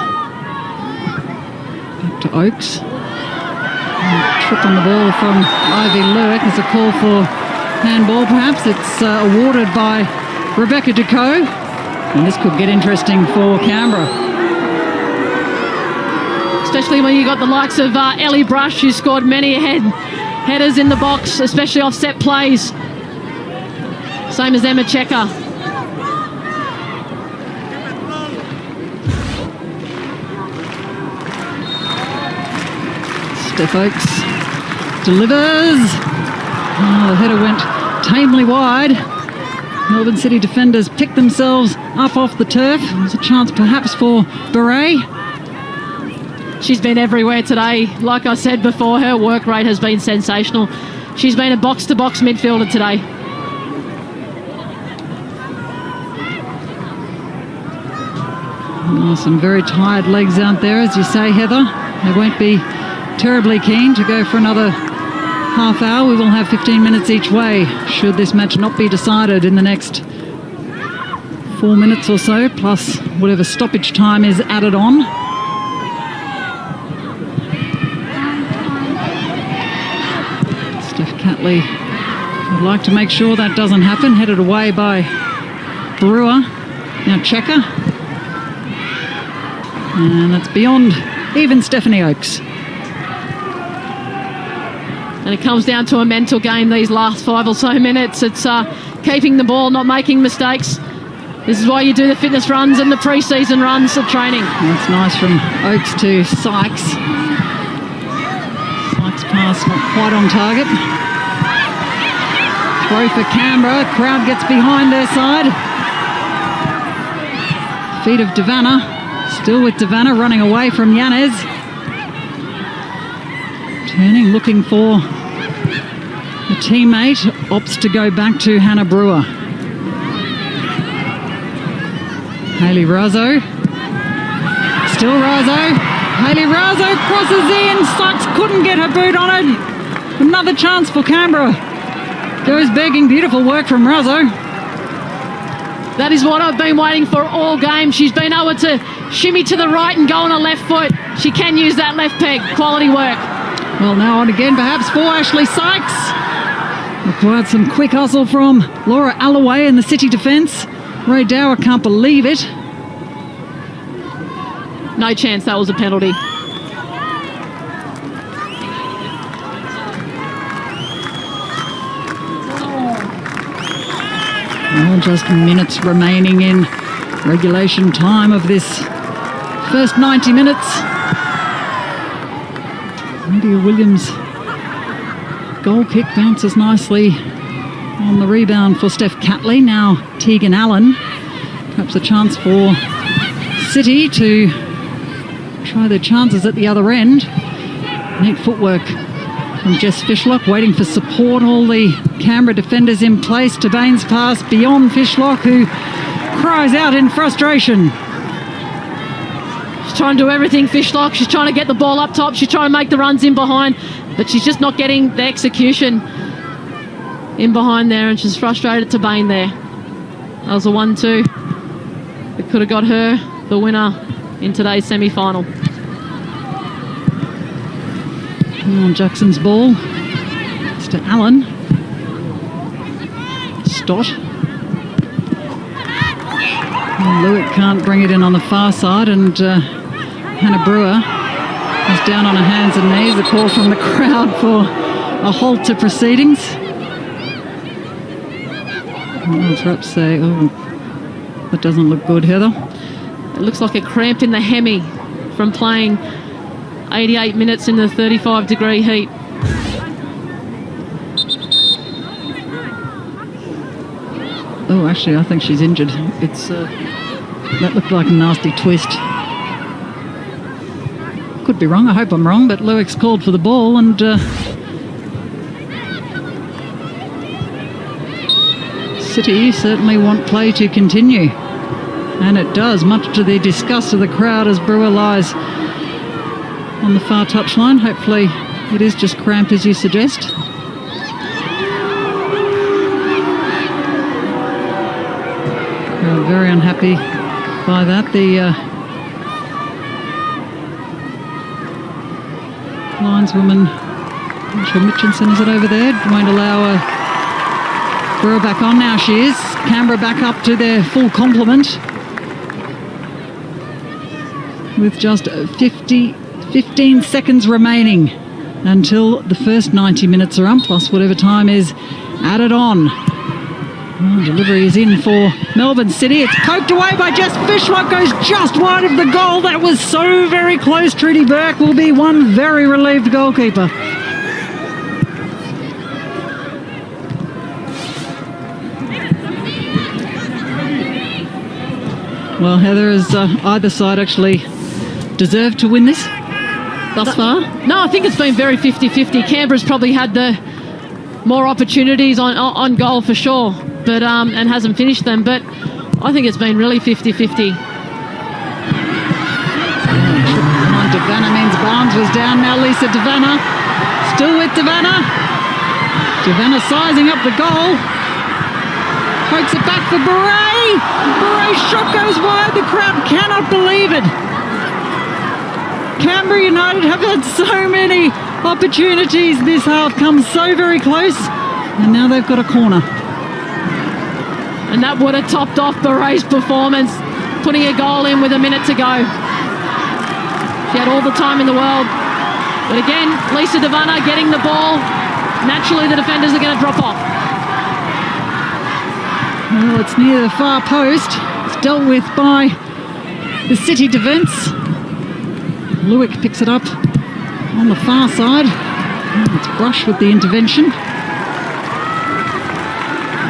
Back to Oakes. And trip on the ball from Ivy Lewick. There's a call for handball perhaps. It's awarded by Rebecca Ducot. And this could get interesting for Canberra. Especially when you got the likes of Ellie Brush, who scored many headers in the box, especially off set plays. Same as Emma Checker. Steph Oakes delivers. Oh, the header went tamely wide. Melbourne City defenders picked themselves up off the turf. There's a chance perhaps for Beret. She's been everywhere today. Like I said before, her work rate has been sensational. She's been a box-to-box midfielder today. Oh, some very tired legs out there, as you say, Heather. They won't be terribly keen to go for another half hour. We will have 15 minutes each way, should this match not be decided in the next 4 minutes or so, plus whatever stoppage time is added on. Steph Catley would like to make sure that doesn't happen. Headed away by Brewer. Now Checker. And that's beyond even Stephanie Oakes. And it comes down to a mental game these last 5 or so minutes. It's keeping the ball, not making mistakes. This is why you do the fitness runs and the pre-season runs of training. That's nice from Oakes to Sykes. Sykes pass not quite on target. Throw for Canberra. Crowd gets behind their side. Feet of Devanna. Still with Devanna running away from Yanez. Turning, looking for a teammate. Opts to go back to Hannah Brewer. Hayley Razzo. Still Razzo. Hayley Razzo crosses in. Sykes couldn't get her boot on it. Another chance for Canberra. Goes begging. Beautiful work from Razzo. That is what I've been waiting for all game. She's been able to shimmy to the right and go on her left foot. She can use that left peg. Quality work. Well, now on again perhaps for Ashley Sykes. Required some quick hustle from Laura Alloway in the City defence. Ray Dower can't believe it. No chance that was a penalty. Well, just minutes remaining in regulation time of this first 90 minutes. Lydia Williams' goal kick bounces nicely on the rebound for Steph Catley. Now Tegan Allen. Perhaps a chance for City to try their chances at the other end. Neat footwork from Jess Fishlock, waiting for support. All the Canberra defenders in place. Tabane's pass beyond Fishlock, who cries out in frustration. She's trying to do everything, Fishlock. She's trying to get the ball up top. She's trying to make the runs in behind, but she's just not getting the execution in behind there, and she's frustrated Tabane there. That was a 1-2. It could have got her the winner in today's semi-final. On Jackson's ball. It's to Allen. Stott. Lewitt can't bring it in on the far side, and Hannah Brewer is down on her hands and knees. A call from the crowd for a halt to proceedings. I'll perhaps say, oh, that doesn't look good, Heather. It looks like a cramp in the hemi from playing 88 minutes in the 35-degree heat. Oh, actually, I think she's injured. It's that looked like a nasty twist. Could be wrong. I hope I'm wrong, but Lewick's called for the ball, and City certainly want play to continue, and it does, much to the disgust of the crowd as Brewer lies on the far touchline. Hopefully it is just cramp, as you suggest. We're very unhappy by that. The lineswoman, Rachel Mitchinson, is it over there, won't allow a Brewer back on now, she is. Canberra back up to their full complement. With just 15 seconds remaining until the first 90 minutes are up, plus whatever time is added on. Well, delivery is in for Melbourne City. It's poked away by Jess Fishlock, goes just wide of the goal. That was so very close. Trudy Burke will be one very relieved goalkeeper. Well, Heather, has either side actually deserved to win this thus far? No, I think it's been very 50-50. Canberra's probably had the more opportunities on goal for sure, but and hasn't finished them. But I think it's been really 50-50. Come on, Davana means Barnes was down. Now Lisa Davana, still with Davana. Davana sizing up the goal. Pokes it back for Beret. Beret's shot goes wide. The crowd cannot believe it. Canberra United have had so many opportunities this half, come so very close, and now they've got a corner. And that would have topped off Beret's performance, putting a goal in with a minute to go. She had all the time in the world. But again, Lisa Davana getting the ball. Naturally, the defenders are going to drop off. Well, it's near the far post. It's dealt with by the City defence. Lewick picks it up on the far side. It's Brush with the intervention.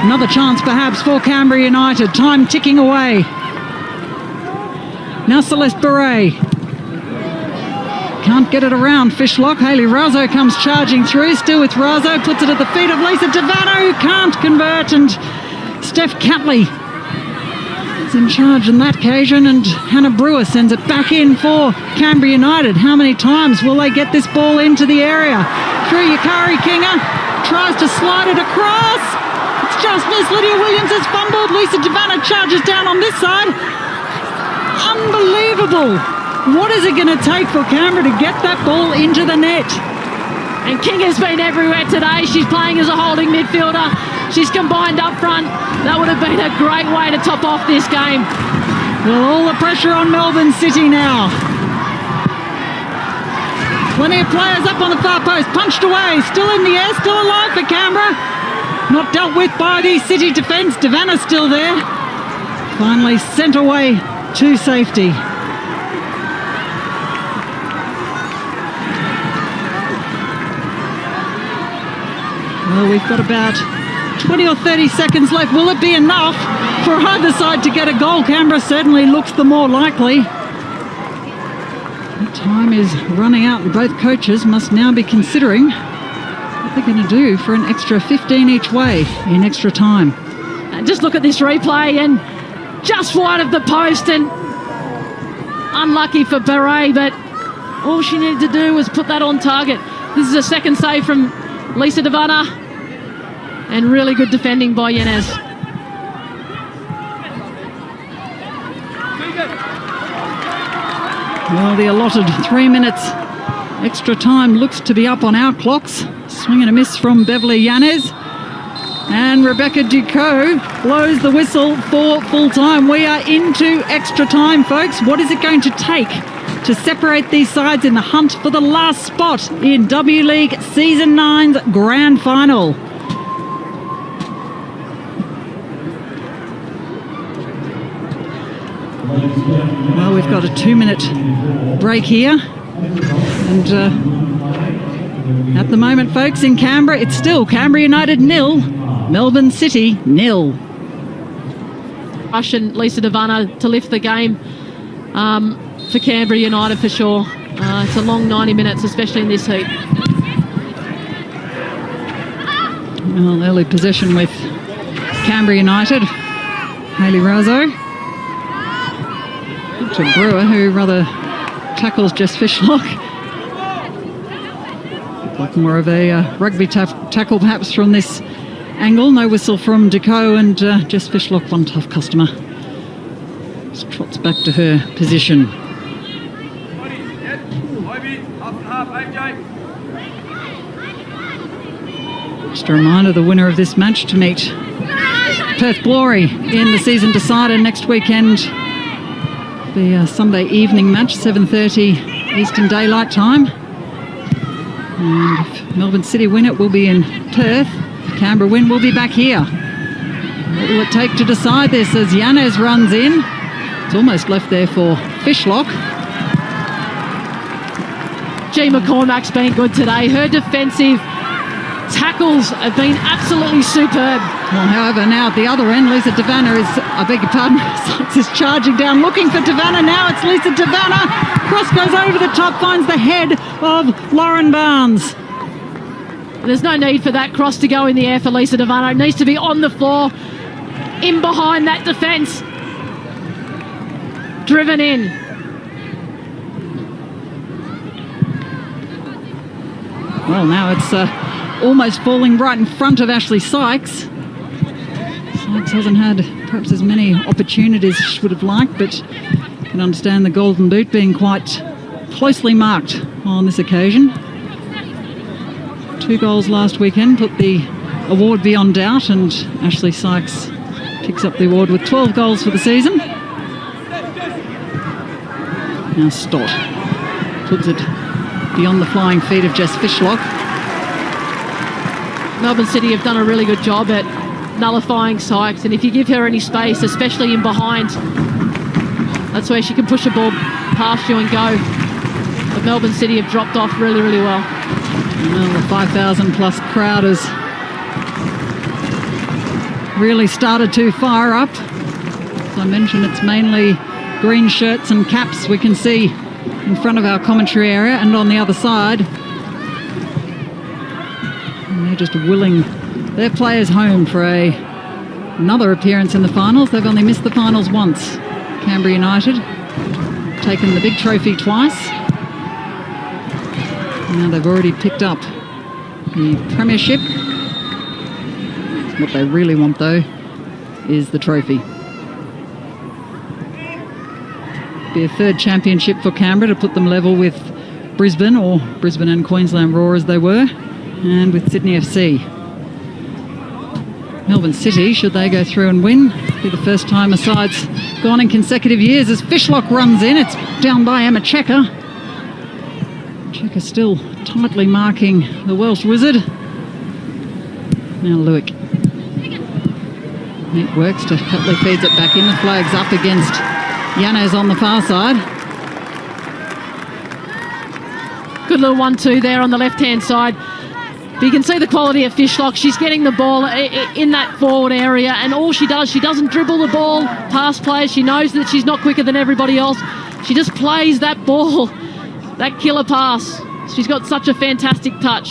Another chance perhaps for Canberra United. Time ticking away. Now Celeste Beret. Can't get it around Fishlock. Hayley Razzo comes charging through. Still with Razzo. Puts it at the feet of Lisa Davano, who can't convert. And Steph Catley is in charge on that occasion. And Hannah Brewer sends it back in for Canberra United. How many times will they get this ball into the area? Through Yukari Kinga. Tries to slide it across. It's just missed. Lydia Williams has fumbled. Lisa Davana charges down on this side. Unbelievable. What is it going to take for Canberra to get that ball into the net? And King has been everywhere today. She's playing as a holding midfielder. She's combined up front. That would have been a great way to top off this game. Well, all the pressure on Melbourne City now. Plenty of players up on the far post. Punched away. Still in the air. Still alive for Canberra. Not dealt with by the City defence. Davana's still there. Finally sent away to safety. Well, we've got about 20 or 30 seconds left. Will it be enough for either side to get a goal? Canberra certainly looks the more likely. The time is running out and both coaches must now be considering what they're going to do for an extra 15 each way in extra time. And just look at this replay, and just wide of the post, and unlucky for Beret, but all she needed to do was put that on target. This is a second save from Lisa Davana, and really good defending by Yanez. Well, the allotted 3 minutes extra time looks to be up on our clocks. Swing and a miss from Beverly Yanez. And Rebecca Ducot blows the whistle for full time. We are into extra time, folks. What is it going to take to separate these sides in the hunt for the last spot in W League Season 9's Grand Final? Well, we've got a 2-minute break here. And at the moment, folks, in Canberra, it's still Canberra United 0, Melbourne City 0. Rush and Lisa Davana to lift the game for Canberra United for sure. It's a long 90 minutes, especially in this heat. Well, early possession with Canberra United. Hayley Razzo. To Brewer, who rather tackles Jess Fishlock. Like more of a rugby tackle perhaps from this angle. No whistle from Ducot, and Jess Fishlock, one tough customer. Just trots back to her position. Just a reminder, the winner of this match to meet Perth Glory in the season decider next weekend. The Sunday evening match, 7:30 Eastern Daylight Time. And if Melbourne City win, it will be in Perth. If Canberra win, we'll be back here. What will it take to decide this as Yanez runs in? It's almost left there for Fishlock. G. McCormack's been good today. Her defensive tackles have been absolutely superb. Well, however, now at the other end, Lisa Devanna is, I beg your pardon, Sykes is charging down, looking for Devanna. Now it's Lisa Devanna. Cross goes over the top, finds the head of Lauren Barnes. There's no need for that cross to go in the air for Lisa Devanna. It needs to be on the floor, in behind that defence. Driven in. Well, now it's almost falling right in front of Ashley Sykes. Sykes hasn't had perhaps as many opportunities as she would have liked, but you can understand the golden boot being quite closely marked on this occasion. 2 goals last weekend put the award beyond doubt, and Ashley Sykes picks up the award with 12 goals for the season. Now Stott puts it beyond the flying feet of Jess Fishlock. Melbourne City have done a really good job at nullifying Sykes, and if you give her any space, especially in behind, that's where she can push a ball past you and go. But Melbourne City have dropped off really, really well. Well, the 5,000 plus crowd has really started to fire up. As I mentioned, it's mainly green shirts and caps we can see in front of our commentary area and on the other side. And they're just willing their players home for another appearance in the finals. They've only missed the finals once. Canberra United taken the big trophy twice. Now they've already picked up the premiership. What they really want, though, is the trophy. Be a third championship for Canberra to put them level with Brisbane, or Brisbane and Queensland Roar as they were, and with Sydney FC. Melbourne City, should they go through and win, be the first time a side's gone in consecutive years as Fishlock runs in. It's down by Emma Checker. Checker still tightly marking the Welsh wizard. Now Lewick. It works to Cutley, feeds it back in. The flag's up against Yanez on the far side. Good little 1-2 there on the left-hand side. But you can see the quality of Fishlock. She's getting the ball in that forward area, and all she doesn't dribble the ball past players. She knows that she's not quicker than everybody else. She just plays that ball, that killer pass. She's got such a fantastic touch.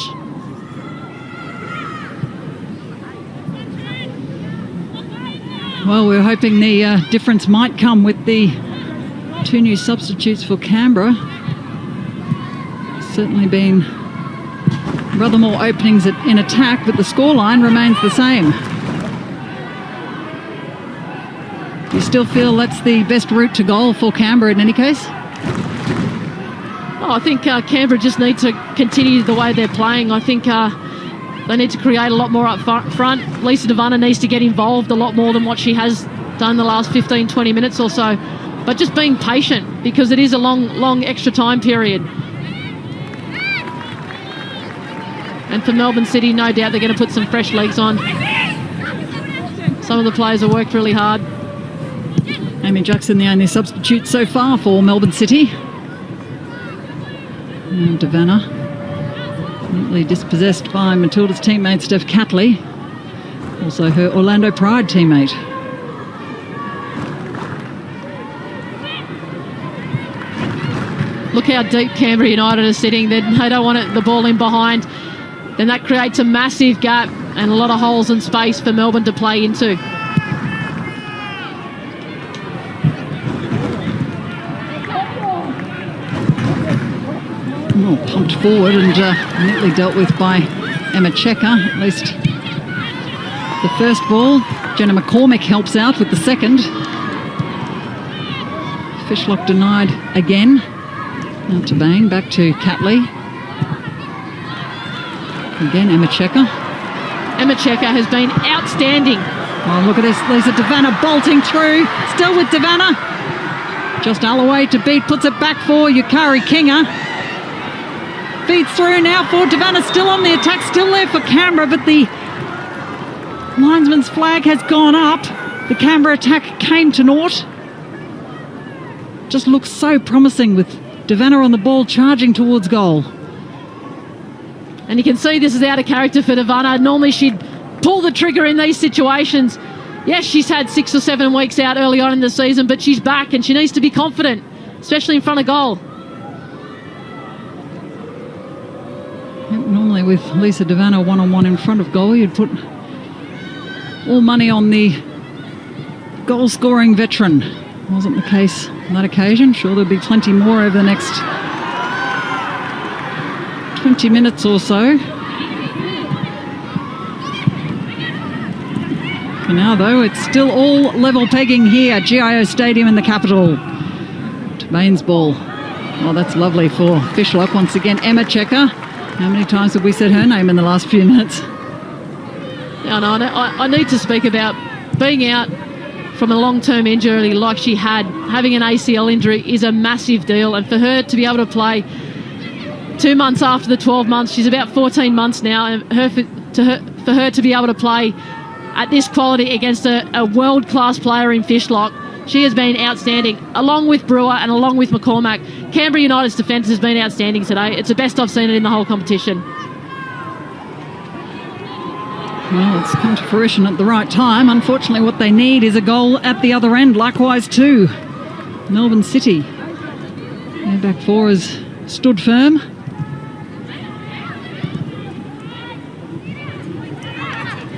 Well, we're hoping the difference might come with the 2 new substitutes for Canberra. Certainly been rather more openings in attack, but the scoreline remains the same. Do you still feel that's the best route to goal for Canberra in any case? Oh, I think Canberra just need to continue the way they're playing. I think they need to create a lot more up front. Lisa Devanna needs to get involved a lot more than what she has done the last 15, 20 minutes or so. But just being patient, because it is a long extra time period. And for Melbourne City, no doubt they're going to put some fresh legs on. Some of the players have worked really hard. Amy Jackson, the only substitute so far for Melbourne City. And Devanna, neatly dispossessed by Matilda's teammate Steph Catley. Also her Orlando Pride teammate. Look how deep Canberra United are sitting. They don't want the ball in behind. Then that creates a massive gap and a lot of holes and space for Melbourne to play into. Oh, pumped forward and neatly dealt with by Emma Checker. At least the first ball. Jenna McCormick helps out with the second. Fishlock denied again. Now to Bain, back to Catley. Again, Emma Checker. Emma Checker has been outstanding Oh, look at this. Lisa Devanna bolting through. Still with Devanna. Just Alloway to beat. Puts it back for Yukari Kinga. Feeds through now for Devanna. Still on the attack. Still there for Canberra. But the linesman's flag has gone up. The Canberra attack came to naught. Just looks so promising with Devanna on the ball charging towards goal. And you can see this is out of character for Devanna. Normally she'd pull the trigger in these situations. Yes, she's had 6 or 7 weeks out early on in the season, but she's back and she needs to be confident, especially in front of goal. Normally with Lisa Devanna one-on-one in front of goal, you'd put all money on the goal-scoring veteran. Wasn't the case on that occasion. Sure, there'll be plenty more over the next 20 minutes or so. For now, though, it's still all level pegging here at GIO Stadium in the capital. To Baines' ball. Oh, that's lovely for Fishlock. Once again, Emma Checker. How many times have we said her name in the last few minutes? Yeah, no, I need to speak about being out from a long-term injury like she had. Having an ACL injury is a massive deal, and for her to be able to play 2 months after the 12 months, she's about 14 months now, and for her to be able to play at this quality against a world-class player in Fishlock, she has been outstanding, along with Brewer and along with McCormack. Canberra United's defence has been outstanding today. It's the best I've seen it in the whole competition. Well, it's come to fruition at the right time. Unfortunately, what they need is a goal at the other end, likewise too. Melbourne City. Their back four has stood firm.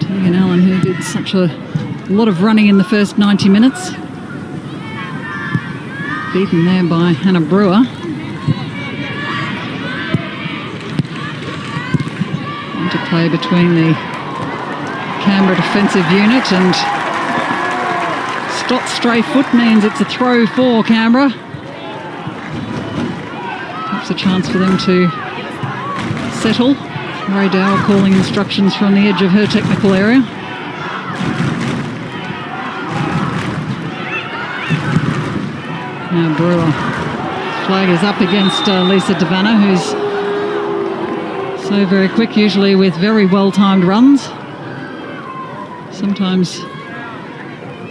Tegan Allen, who did such a lot of running in the first 90 minutes. Beaten there by Hannah Brewer. Interplay between the Canberra defensive unit, and Stott's stray foot means it's a throw for Canberra. Perhaps a chance for them to settle. Ray Dow calling instructions from the edge of her technical area. Now Brewer. Flag is up against Lisa Devanna, who's so very quick, usually with very well-timed runs. Sometimes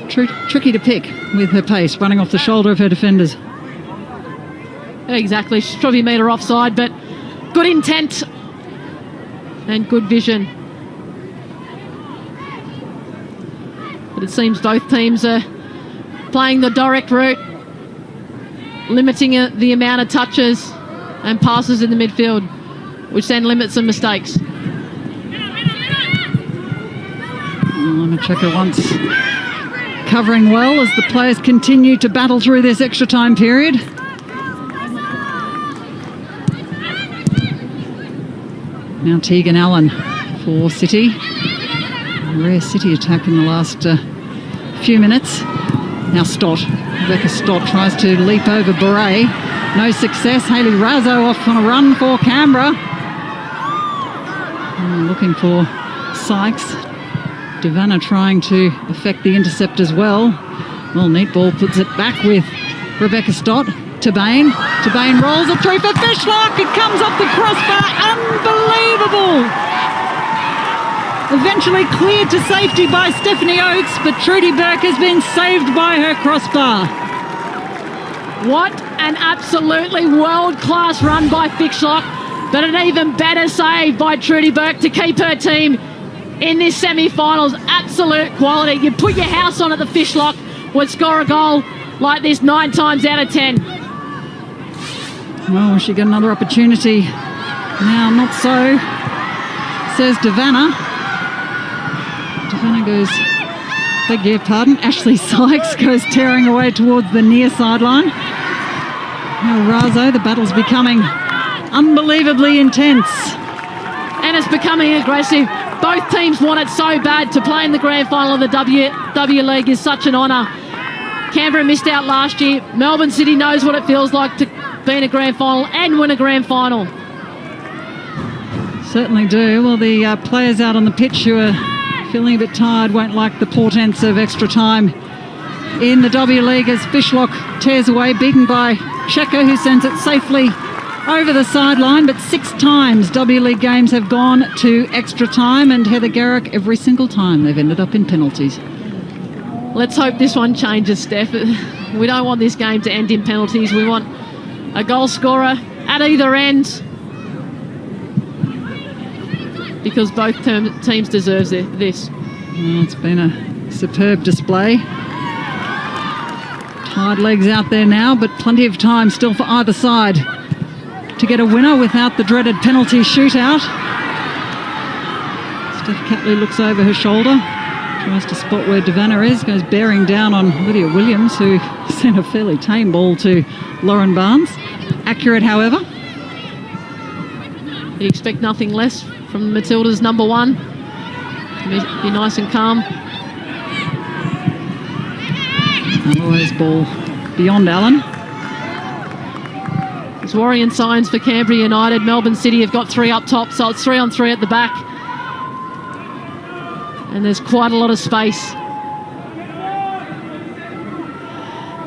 tricky to pick with her pace, running off the shoulder of her defenders. Exactly, she's probably a metre offside, but good intent and good vision. But it seems both teams are playing the direct route, limiting the amount of touches and passes in the midfield, which then limits some mistakes. Checker once covering well as the players continue to battle through this extra time period. Now Tegan Allen for City. A rare City attack in the last few minutes. Now Stott. Rebecca Stott tries to leap over Beret. No success. Hayley Razzo off on a run for Canberra. Looking for Sykes. Devanna trying to affect the intercept as well. Well, Neatball puts it back with Rebecca Stott. Tabane. Tabane rolls it through for Fishlock. It comes off the crossbar. Unbelievable. Eventually cleared to safety by Stephanie Oates, but Trudy Burke has been saved by her crossbar. What an absolutely world-class run by Fishlock, but an even better save by Trudy Burke to keep her team in this semi-finals. Absolute quality. You put your house on it, the Fishlock would score a goal like this 9 times out of 10. Well, will she get another opportunity? Now, not so, says Devanna. Devanna goes, beg your pardon, Ashley Sykes goes tearing away towards the near sideline. Now Razzo, the battle's becoming unbelievably intense. And it's becoming aggressive. Both teams want it so bad. To play in the grand final of the W League is such an honour. Canberra missed out last year. Melbourne City knows what it feels like to be in a grand final and win a grand final. Certainly do. Well, the players out on the pitch who are feeling a bit tired, won't like the portents of extra time in the W League as Fishlock tears away, beaten by Checker, who sends it safely over the sideline. But 6 times W League games have gone to extra time, and Heather Garrick, every single time they've ended up in penalties. Let's hope this one changes, Steph. We don't want this game to end in penalties. We want a goal scorer at either end, because both teams deserve this. Well, it's been a superb display. Tired legs out there now, but plenty of time still for either side to get a winner without the dreaded penalty shootout. Steph Catley looks over her shoulder, tries to spot where Devanna is, goes bearing down on Lydia Williams, who sent a fairly tame ball to Lauren Barnes. Accurate, however. You expect nothing less from Matilda's number 1. Be nice and calm. Always ball beyond Allen. There's worrying signs for Canberra United. Melbourne City have got 3 up top, so it's 3-on-3 at the back. And there's quite a lot of space.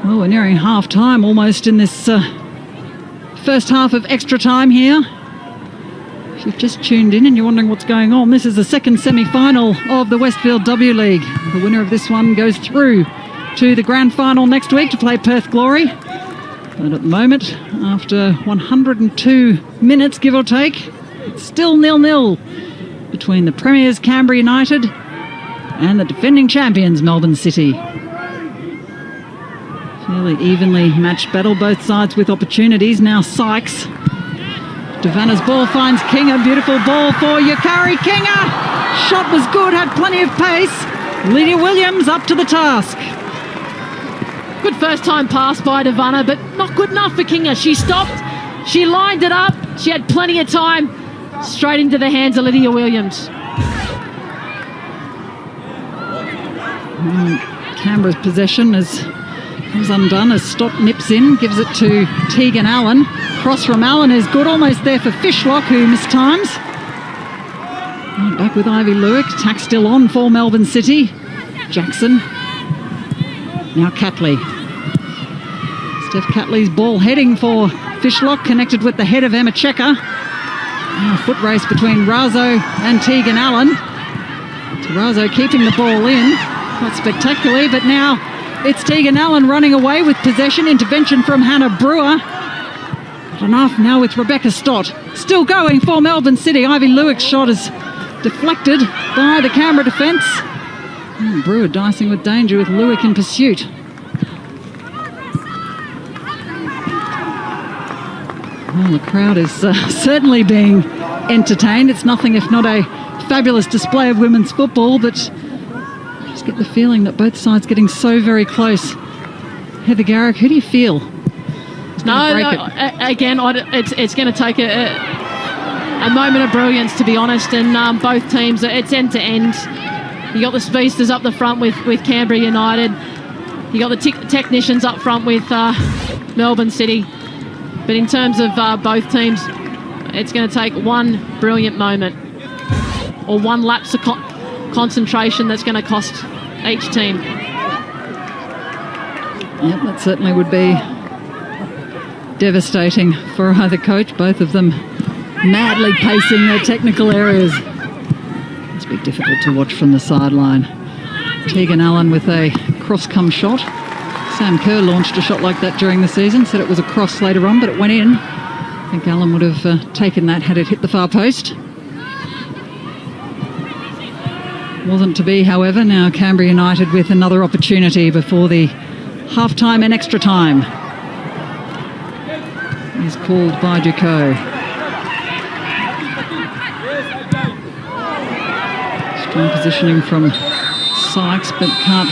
Well, we're nearing half time almost in this first half of extra time here. If you've just tuned in and you're wondering what's going on, this is the second semi-final of the Westfield W League. The winner of this one goes through to the grand final next week to play Perth Glory. But at the moment, after 102 minutes, give or take, it's still 0-0 between the Premiers Canberra United and the defending champions Melbourne City. Fairly evenly matched battle, both sides with opportunities. Now Sykes. Devanna's ball finds Kinga. Beautiful ball for Yukari Kinga. Shot was good, had plenty of pace. Lydia Williams up to the task. Good first time pass by Devanna, but not good enough for Kinga. She stopped, she lined it up, she had plenty of time. Straight into the hands of Lydia Williams. Canberra's possession comes undone as Stott nips in, gives it to Tegan Allen. Cross from Allen is good, almost there for Fishlock, who mistimes. Back with Ivy Lewick, attack still on for Melbourne City. Jackson. Now Catley. Steph Catley's ball heading for Fishlock, connected with the head of Emma Checker. Now a foot race between Razo and Tegan Allen. Razo keeping the ball in, quite spectacularly, but now it's Tegan Allen running away with possession. Intervention from Hannah Brewer. Not enough now with Rebecca Stott. Still going for Melbourne City. Ivy Lewick's shot is deflected by the Canberra defence. Brewer dicing with danger with Lewick in pursuit. Well, the crowd is certainly being entertained. It's nothing if not a fabulous display of women's football, but I just get the feeling that both sides getting so very close. Heather Garrick, who do you feel? Again, it's going to take a moment of brilliance, to be honest, and both teams, it's end to end. You got the speedsters up the front with Canberra United. You got the technicians up front with Melbourne City. But in terms of both teams, it's going to take one brilliant moment or one lapse of concentration that's going to cost each team. Yep, that certainly would be devastating for either coach. Both of them madly pacing their technical areas. Must be difficult to watch from the sideline. Tegan Allen with a cross-come shot. Sam Kerr launched a shot like that during the season, said it was a cross later on, but it went in. I think Allen would have taken that had it hit the far post. Wasn't to be, however. Now Canberra United with another opportunity before the half-time and extra time is called by Ducot. Strong positioning from Sykes, but can't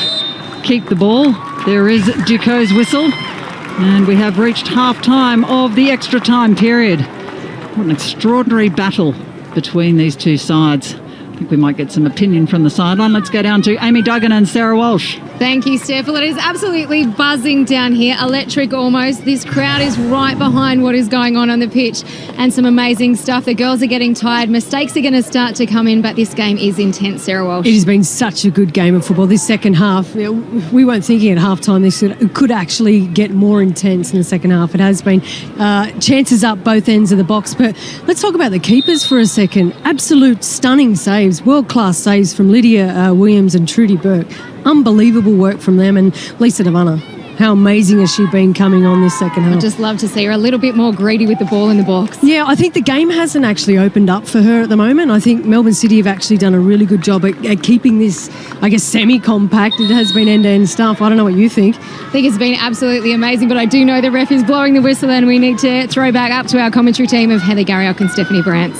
keep the ball. There is Ducot's whistle, and we have reached half-time of the extra time period. What an extraordinary battle between these two sides. I think we might get some opinion from the sideline. Let's go down to Amy Duggan and Sarah Walsh. Thank you, Steph. Well, it is absolutely buzzing down here, electric almost. This crowd is right behind what is going on the pitch, and some amazing stuff. The girls are getting tired. Mistakes are going to start to come in, but this game is intense, Sarah Walsh. It has been such a good game of football. This second half, we weren't thinking at halftime this could actually get more intense in the second half. It has been chances up both ends of the box. But let's talk about the keepers for a second. Absolute stunning saves, world-class saves from Lydia Williams and Trudy Burke. Unbelievable work from them. And Lisa Devanna, how amazing has she been coming on this second half? I'd just love to see her a little bit more greedy with the ball in the box. Yeah, I think the game hasn't actually opened up for her at the moment. I think Melbourne City have actually done a really good job at keeping this, I guess, semi-compact. It has been end-to-end stuff. I don't know what you think. I think it's been absolutely amazing, but I do know the ref is blowing the whistle, and we need to throw back up to our commentary team of Heather Garriock and Stephanie Brantz.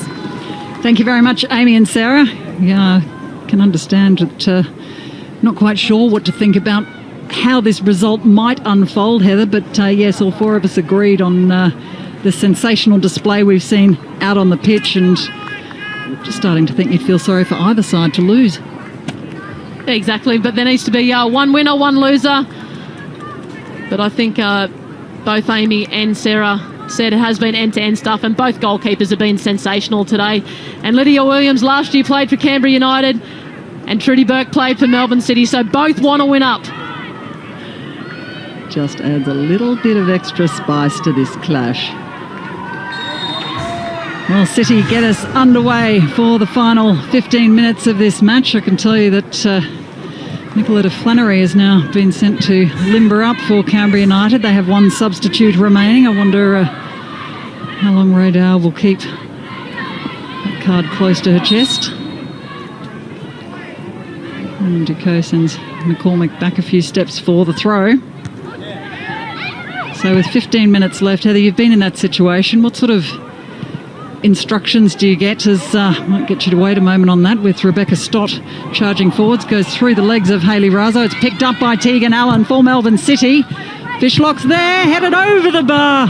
Thank you very much, Amy and Sarah. Yeah, I can understand that not quite sure what to think about how this result might unfold, Heather, but yes, all four of us agreed on the sensational display we've seen out on the pitch, and just starting to think you'd feel sorry for either side to lose. Exactly, but there needs to be one winner, one loser. But I think both Amy and Sarah said it has been end-to-end stuff, and both goalkeepers have been sensational today. And Lydia Williams last year played for Canberra United, and Trudy Burke played for Melbourne City, so both want to win up. Just adds a little bit of extra spice to this clash. Well, City get us underway for the final 15 minutes of this match. I can tell you that Nicoletta Flannery has now been sent to limber up for Canberra United. They have one substitute remaining. I wonder how long Ray Dow will keep that card close to her chest. And Ducot sends McCormick back a few steps for the throw. So with 15 minutes left, Heather, you've been in that situation. What sort of instructions do you get? As might get you to wait a moment on that, with Rebecca Stott charging forwards, goes through the legs of Hayley Razzo. It's picked up by Tegan Allen for Melbourne City. Fishlock's there, headed over the bar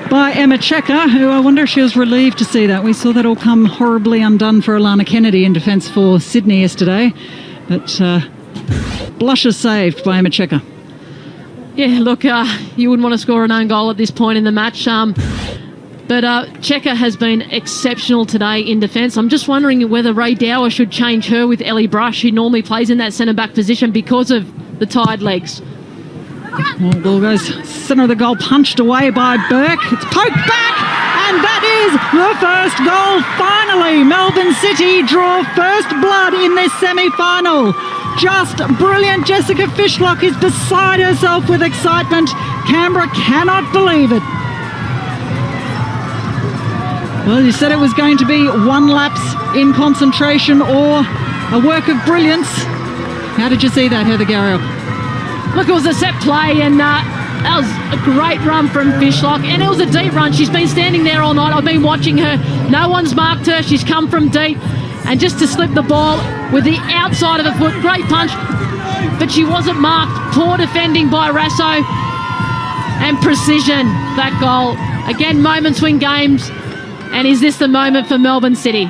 by Emma Checker, who I wonder if she was relieved to see that. We saw that all come horribly undone for Alana Kennedy in defence for Sydney yesterday. But blushes saved by Emma Checker. Yeah, look, you wouldn't want to score an own goal at this point in the match. But Checker has been exceptional today in defence. I'm just wondering whether Ray Dower should change her with Ellie Brush, who normally plays in that centre-back position, because of the tired legs. Well, ball goes centre of the goal, punched away by Burke. It's poked back, and that is the first goal. Finally, Melbourne City draw first blood in this semi-final. Just brilliant. Jessica Fishlock is beside herself with excitement. Canberra cannot believe it. Well, you said it was going to be one lapse in concentration or a work of brilliance. How did you see that, Heather Garriock? Look, it was a set play, and that was a great run from Fishlock, and it was a deep run. She's been standing there all night. I've been watching her. No one's marked her. She's come from deep, and just to slip the ball with the outside of her foot, great punch, but she wasn't marked. Poor defending by Rasso, and precision, that goal. Again, moments win games, and is this the moment for Melbourne City?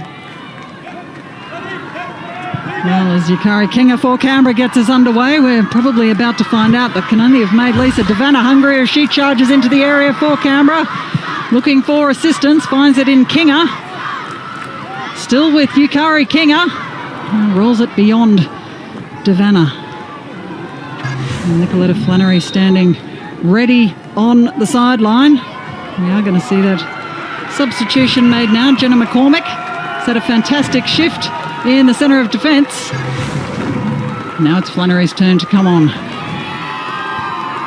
Well, as Yukari Kinga for Canberra gets us underway, we're probably about to find out. That can only have made Lisa Devanna hungry as she charges into the area for Canberra. Looking for assistance, finds it in Kinga. Still with Yukari Kinga. Rolls it beyond Devanna. And Nicoletta Flannery standing ready on the sideline. We are going to see that substitution made now. Jenna McCormick has had a fantastic shift in the centre of defence. Now it's Flannery's turn to come on.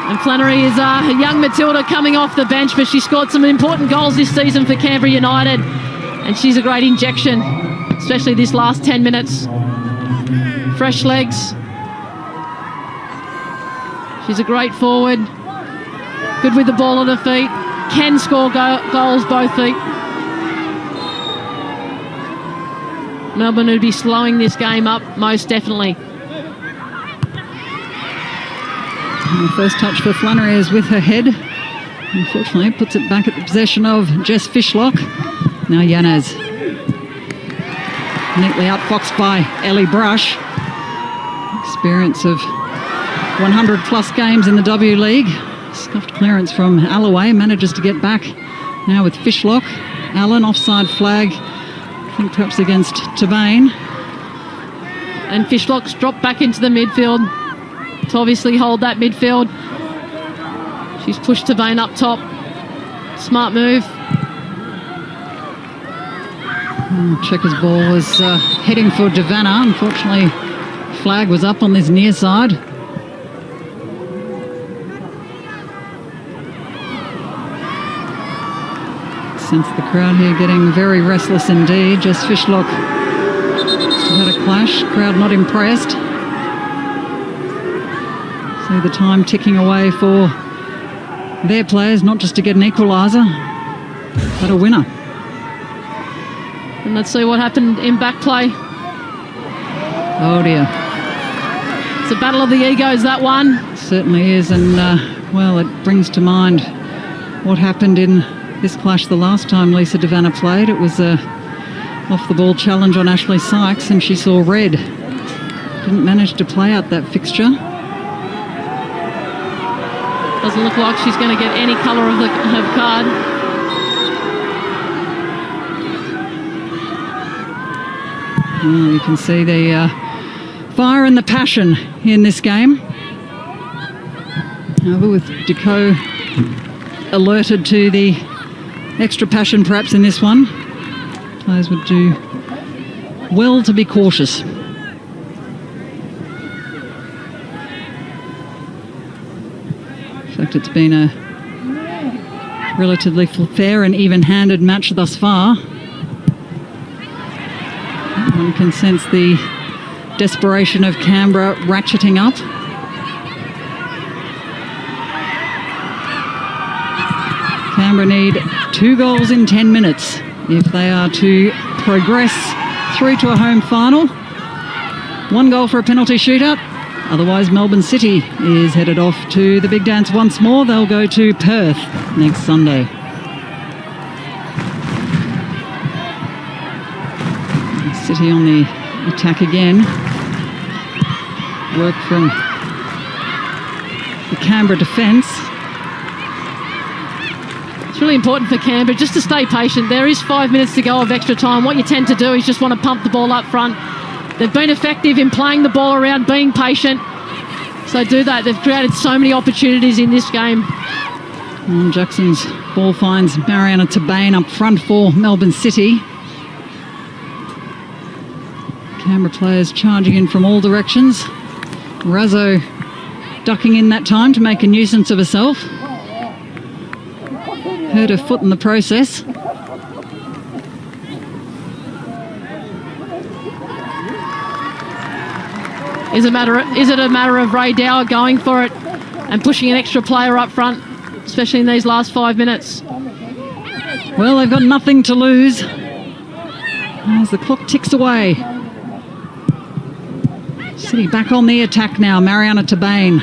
And Flannery is a young Matilda coming off the bench, but she scored some important goals this season for Canberra United. And she's a great injection, especially this last 10 minutes. Fresh legs. She's a great forward. Good with the ball at her feet. Can score goals both feet. Melbourne would be slowing this game up, most definitely. And the first touch for Flannery is with her head. Unfortunately, puts it back at the possession of Jess Fishlock. Now Yanez. Neatly outfoxed by Ellie Brush. Experience of 100 plus games in the W League. Scuffed clearance from Alloway, manages to get back now with Fishlock. Allen, offside flag, I think perhaps against Tabane. And Fishlock's dropped back into the midfield to obviously hold that midfield. She's pushed Tabane up top. Smart move. Checker's ball was heading for Devanna. Unfortunately, flag was up on this near side. Sense the crowd here getting very restless indeed. Jess Fishlock had a clash. Crowd not impressed. See the time ticking away for their players, not just to get an equaliser, but a winner. And let's see what happened in back play. Oh dear. It's a battle of the egos, that one. It certainly is, and well, it brings to mind what happened in this clash the last time Lisa Devanna played. It was a off-the-ball challenge on Ashley Sykes, and she saw red. Didn't manage to play out that fixture. Doesn't look like she's going to get any colour of her card. Well, you can see the fire and the passion in this game. However, with Deco alerted to the extra passion perhaps in this one, players would do well to be cautious. In fact, it's been a relatively fair and even-handed match thus far. One can sense the desperation of Canberra ratcheting up. Canberra need 2 goals in 10 minutes if they are to progress through to a home final. 1 goal for a penalty shootout. Otherwise, Melbourne City is headed off to the big dance once more. They'll go to Perth next Sunday. City on the attack again. Work from the Canberra defence. It's really important for Canberra just to stay patient. There is 5 minutes to go of extra time. What you tend to do is just want to pump the ball up front. They've been effective in playing the ball around, being patient. So do that. They've created so many opportunities in this game. And Jackson's ball finds Mariana Tabane up front for Melbourne City. Canberra players charging in from all directions. Razzo ducking in that time to make a nuisance of herself. Hurt her foot in the process. Is it a matter of Ray Dower going for it and pushing an extra player up front, especially in these last 5 minutes? Well, they've got nothing to lose as the clock ticks away. City back on the attack now. Mariana Tabane.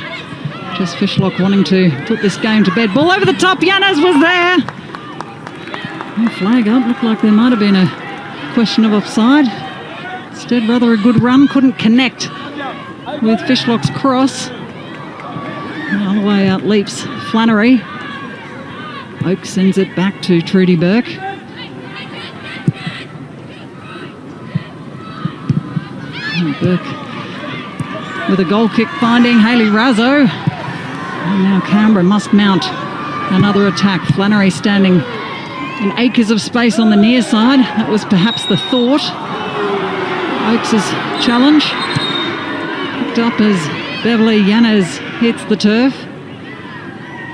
Jess Fishlock wanting to put this game to bed. Ball over the top. Yanas was there. No flag up. Looked like there might have been a question of offside. Instead, rather a good run. Couldn't connect with Fishlock's cross. And all the way out leaps Flannery. Oak sends it back to Trudy Burke. And Burke with a goal kick finding Hayley Razzo. And now Canberra must mount another attack. Flannery standing in acres of space on the near side. That was perhaps the thought. Oakes' challenge. Picked up as Beverly Yanez hits the turf.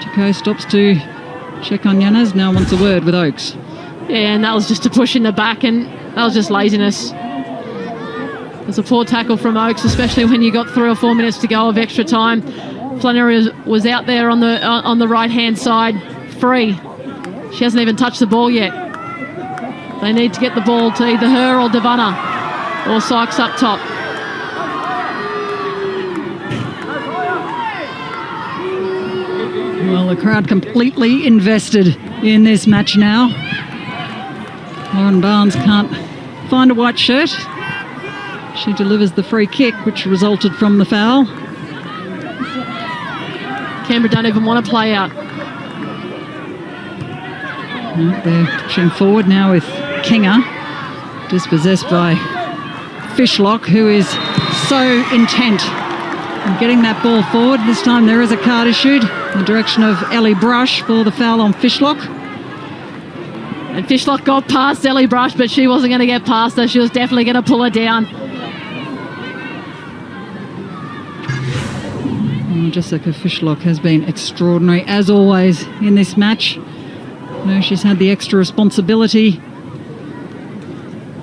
Chico stops to check on Yanez. Now wants a word with Oakes. Yeah, and that was just a push in the back, and that was just laziness. It's a poor tackle from Oakes, especially when you got 3 or 4 minutes to go of extra time. Flannery was out there on the right-hand side, free. She hasn't even touched the ball yet. They need to get the ball to either her or Devanna, or Sykes up top. Well, the crowd completely invested in this match now. Lauren Barnes can't find a white shirt. She delivers the free kick, which resulted from the foul. Canberra don't even want to play out. They're pushing forward now with Kinga, dispossessed by Fishlock, who is so intent on getting that ball forward. This time there is a card issued in the direction of Ellie Brush for the foul on Fishlock. And Fishlock got past Ellie Brush, but she wasn't going to get past her. She was definitely going to pull her down. Jessica Fishlock has been extraordinary, as always, in this match. You know, she's had the extra responsibility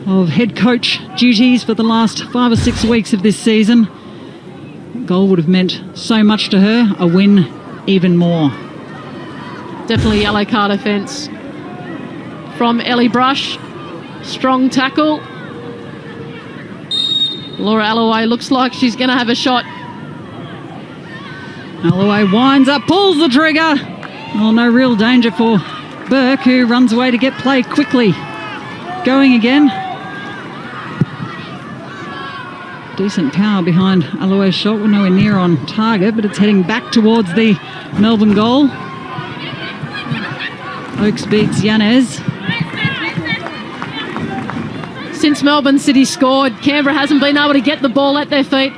of head coach duties for the last 5 or 6 weeks of this season. A goal would have meant so much to her, a win even more. Definitely yellow card offence from Ellie Brush. Strong tackle. Laura Alloway looks like she's going to have a shot. Alloway winds up, pulls the trigger. Oh, no real danger for Burke, who runs away to get play quickly. Going again. Decent power behind Alloway's shot. We're nowhere near on target, but it's heading back towards the Melbourne goal. Oakes beats Yanez. Since Melbourne City scored, Canberra hasn't been able to get the ball at their feet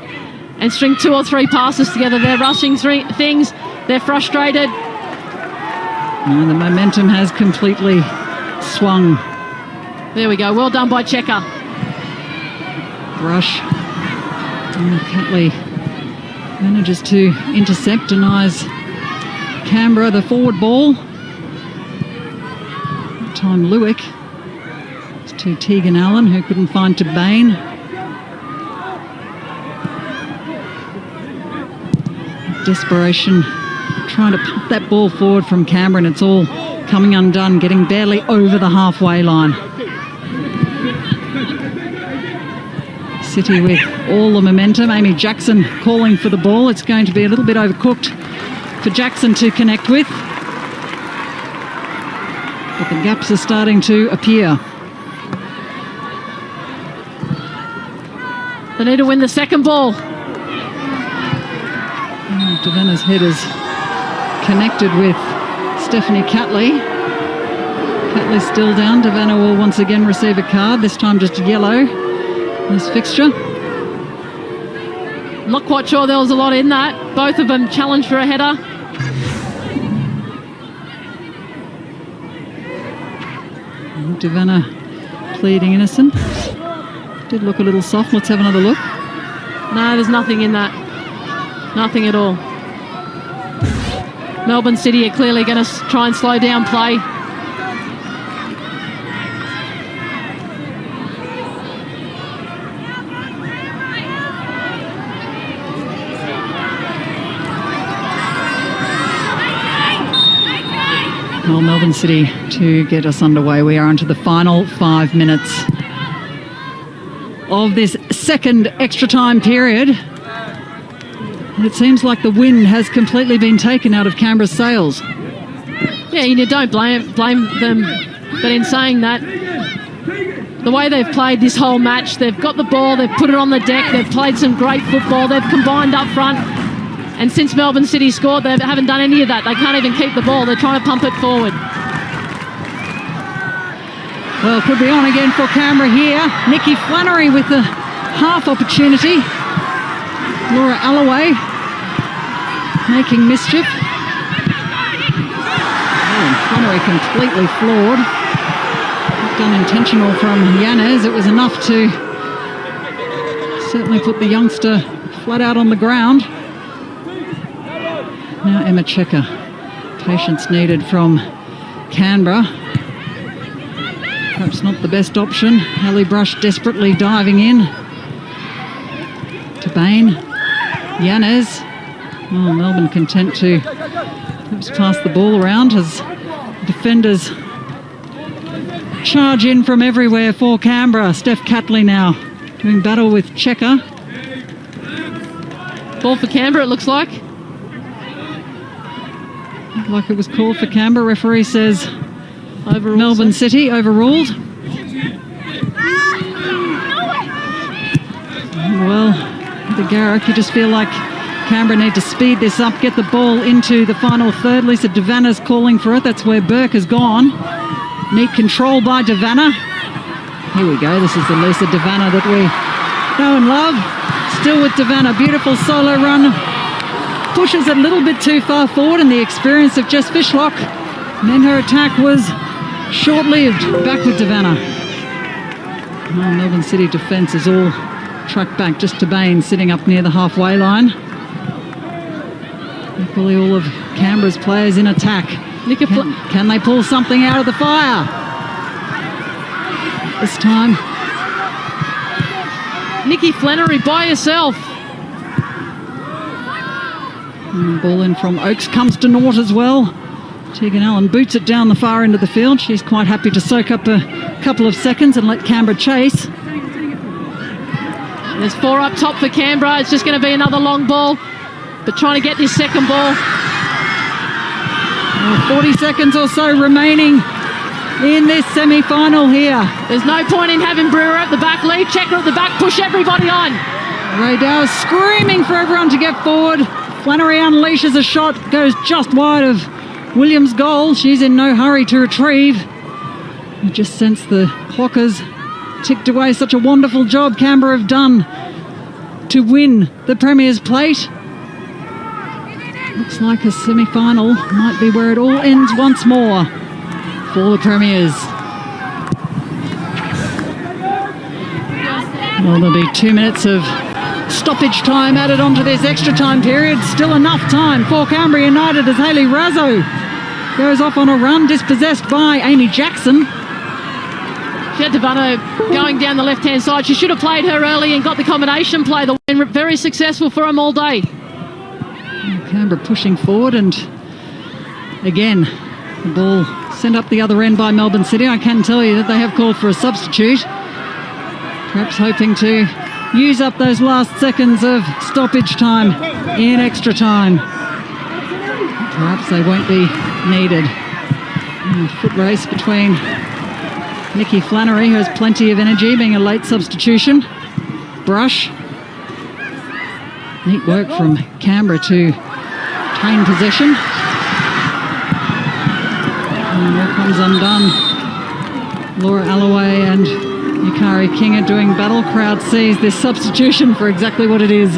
and string 2 or 3 passes together. They're rushing things. They're frustrated. No, the momentum has completely swung. There we go. Well done by Checker. Brush. Catley manages to intercept, denies Canberra the forward ball. That time Lewick. It's to Tegan Allen, who couldn't find to Bain. Desperation, trying to pump that ball forward from Canberra, and it's all coming undone, getting barely over the halfway line. City with all the momentum. Amy Jackson calling for the ball. It's going to be a little bit overcooked for Jackson to connect with. But the gaps are starting to appear. They need to win the second ball. Devanna's head is connected with Stephanie Catley. Catley's still down. Devanna will once again receive a card, this time just yellow. This fixture. Not quite sure there was a lot in that. Both of them challenged for a header. Devanna pleading innocent. Did look a little soft. Let's have another look. No, there's nothing in that. Nothing at all. Melbourne City are clearly going to try and slow down play. Well, Melbourne City to get us underway. We are onto the final 5 minutes of this second extra time period. And it seems like the wind has completely been taken out of Canberra's sails. Yeah, you don't blame them. But in saying that, the way they've played this whole match, they've got the ball, they've put it on the deck, they've played some great football, they've combined up front. And since Melbourne City scored, they haven't done any of that. They can't even keep the ball. They're trying to pump it forward. Well, could be on again for Canberra here. Nikki Flannery with the half opportunity. Laura Alloway making mischief. Oh, Flannery completely floored. Done intentional from Yanez. It was enough to certainly put the youngster flat out on the ground. Now Emma Checker. Patience needed from Canberra. Perhaps not the best option. Ellie Brush desperately diving in. To Bain. Yanez. Oh, Melbourne content to perhaps pass the ball around as defenders charge in from everywhere for Canberra. Steph Catley now doing battle with Checker. Ball for Canberra, it looks like. Looked like it was called for Canberra. Referee says Melbourne City overruled. Well, the Garrick, you just feel like Canberra need to speed this up, get the ball into the final third. Lisa Devanna's calling for it. That's where Burke has gone. Neat control by Devanna. Here we go. This is the Lisa Devanna that we know and love. Still with Devanna. Beautiful solo run. Pushes a little bit too far forward, and the experience of Jess Fishlock. And then her attack was short-lived. Back with Devanna. Oh, Melbourne City defence is all tracked back just to Bain, sitting up near the halfway line. Equally all of Canberra's players in attack. Can they pull something out of the fire? This time. Nikki Flannery by herself. And the ball in from Oakes comes to naught as well. Tegan Allen boots it down the far end of the field. She's quite happy to soak up a couple of seconds and let Canberra chase. There's 4 up top for Canberra. It's just going to be another long ball, but trying to get this second ball. 40 seconds or so remaining in this semi-final here. There's no point in having Brewer at the back, leave Checker at the back, push everybody on. Ray Dow screaming for everyone to get forward. Flannery unleashes a shot, goes just wide of Williams' goal. She's in no hurry to retrieve. You just sense the clockers ticked away. Such a wonderful job Canberra have done to win the Premier's Plate. Looks like a semi-final might be where it all ends once more for the Premiers. Well, there'll be 2 minutes of stoppage time added onto this extra time period. Still enough time for Canberra United as Hayley Razzo goes off on a run, dispossessed by Amy Jackson. She had Devanna going down the left-hand side. She should have played her early and got the combination play. The win very successful for them all day. Canberra pushing forward, and again the ball sent up the other end by Melbourne City. I can tell you that they have called for a substitute, perhaps hoping to use up those last seconds of stoppage time in extra time. Perhaps they won't be needed. And a foot race between Nikki Flannery, who has plenty of energy, being a late substitution. Brush. Neat work from Canberra to retain possession. And all comes undone. Laura Alloway and Yukari King are doing battle. Crowd sees this substitution for exactly what it is.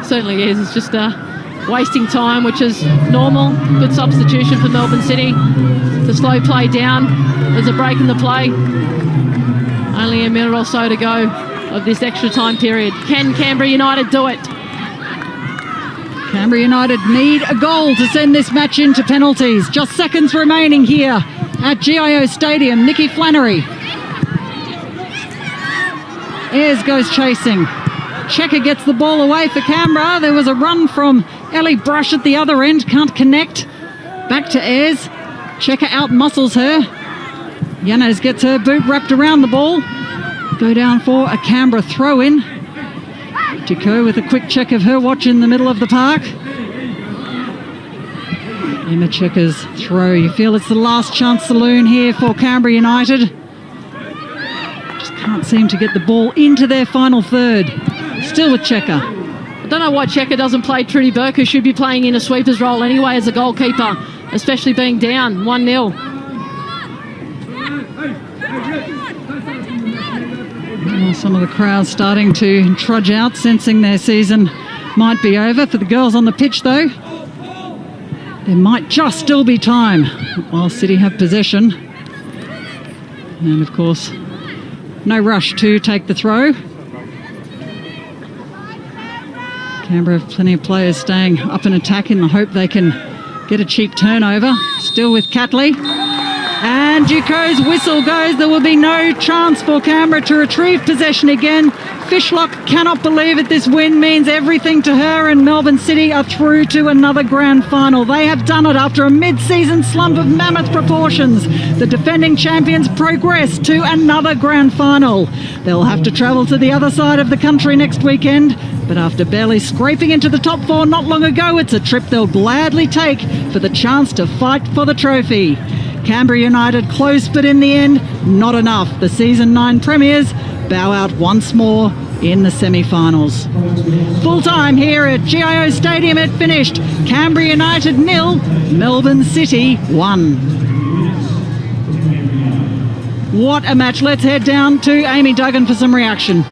Certainly is. It's just wasting time, which is normal. Good substitution for Melbourne City to slow play down. There's a break in the play. Only a minute or so to go of this extra time period. Can Canberra United do it? Canberra United need a goal to send this match into penalties. Just seconds remaining here at GIO Stadium. Nikki Flannery. Ayres goes chasing. Checker gets the ball away for Canberra. There was a run from Ellie Brush at the other end. Can't connect. Back to Ayres. Checker out-muscles her. Yanez gets her boot wrapped around the ball. Go down for a Canberra throw-in. Tico with a quick check of her watch in the middle of the park. Emma Checker's throw. You feel it's the last chance saloon here for Canberra United. Just can't seem to get the ball into their final third. Still with Checker. I don't know why Checker doesn't play Trudy Burke, who should be playing in a sweeper's role anyway as a goalkeeper, especially being down 1-0. Well, some of the crowd starting to trudge out, sensing their season might be over. For the girls on the pitch, though, there might just still be time while City have possession. And, of course, no rush to take the throw. Canberra have plenty of players staying up and attacking in the hope they can get a cheap turnover. Still with Catley. And Duco's whistle goes. There will be no chance for Canberra to retrieve possession again. Fishlock cannot believe it. This win means everything to her, and Melbourne City are through to another grand final. They have done it after a mid-season slump of mammoth proportions. The defending champions progress to another grand final. They'll have to travel to the other side of the country next weekend, but after barely scraping into the top four not long ago, it's a trip they'll gladly take for the chance to fight for the trophy. Canberra United close, but in the end, not enough. The Season 9 Premiers bow out once more in the semi-finals. Full time here at GIO Stadium, it finished Canberra United 0, Melbourne City 1. What a match. Let's head down to Amy Duggan for some reaction.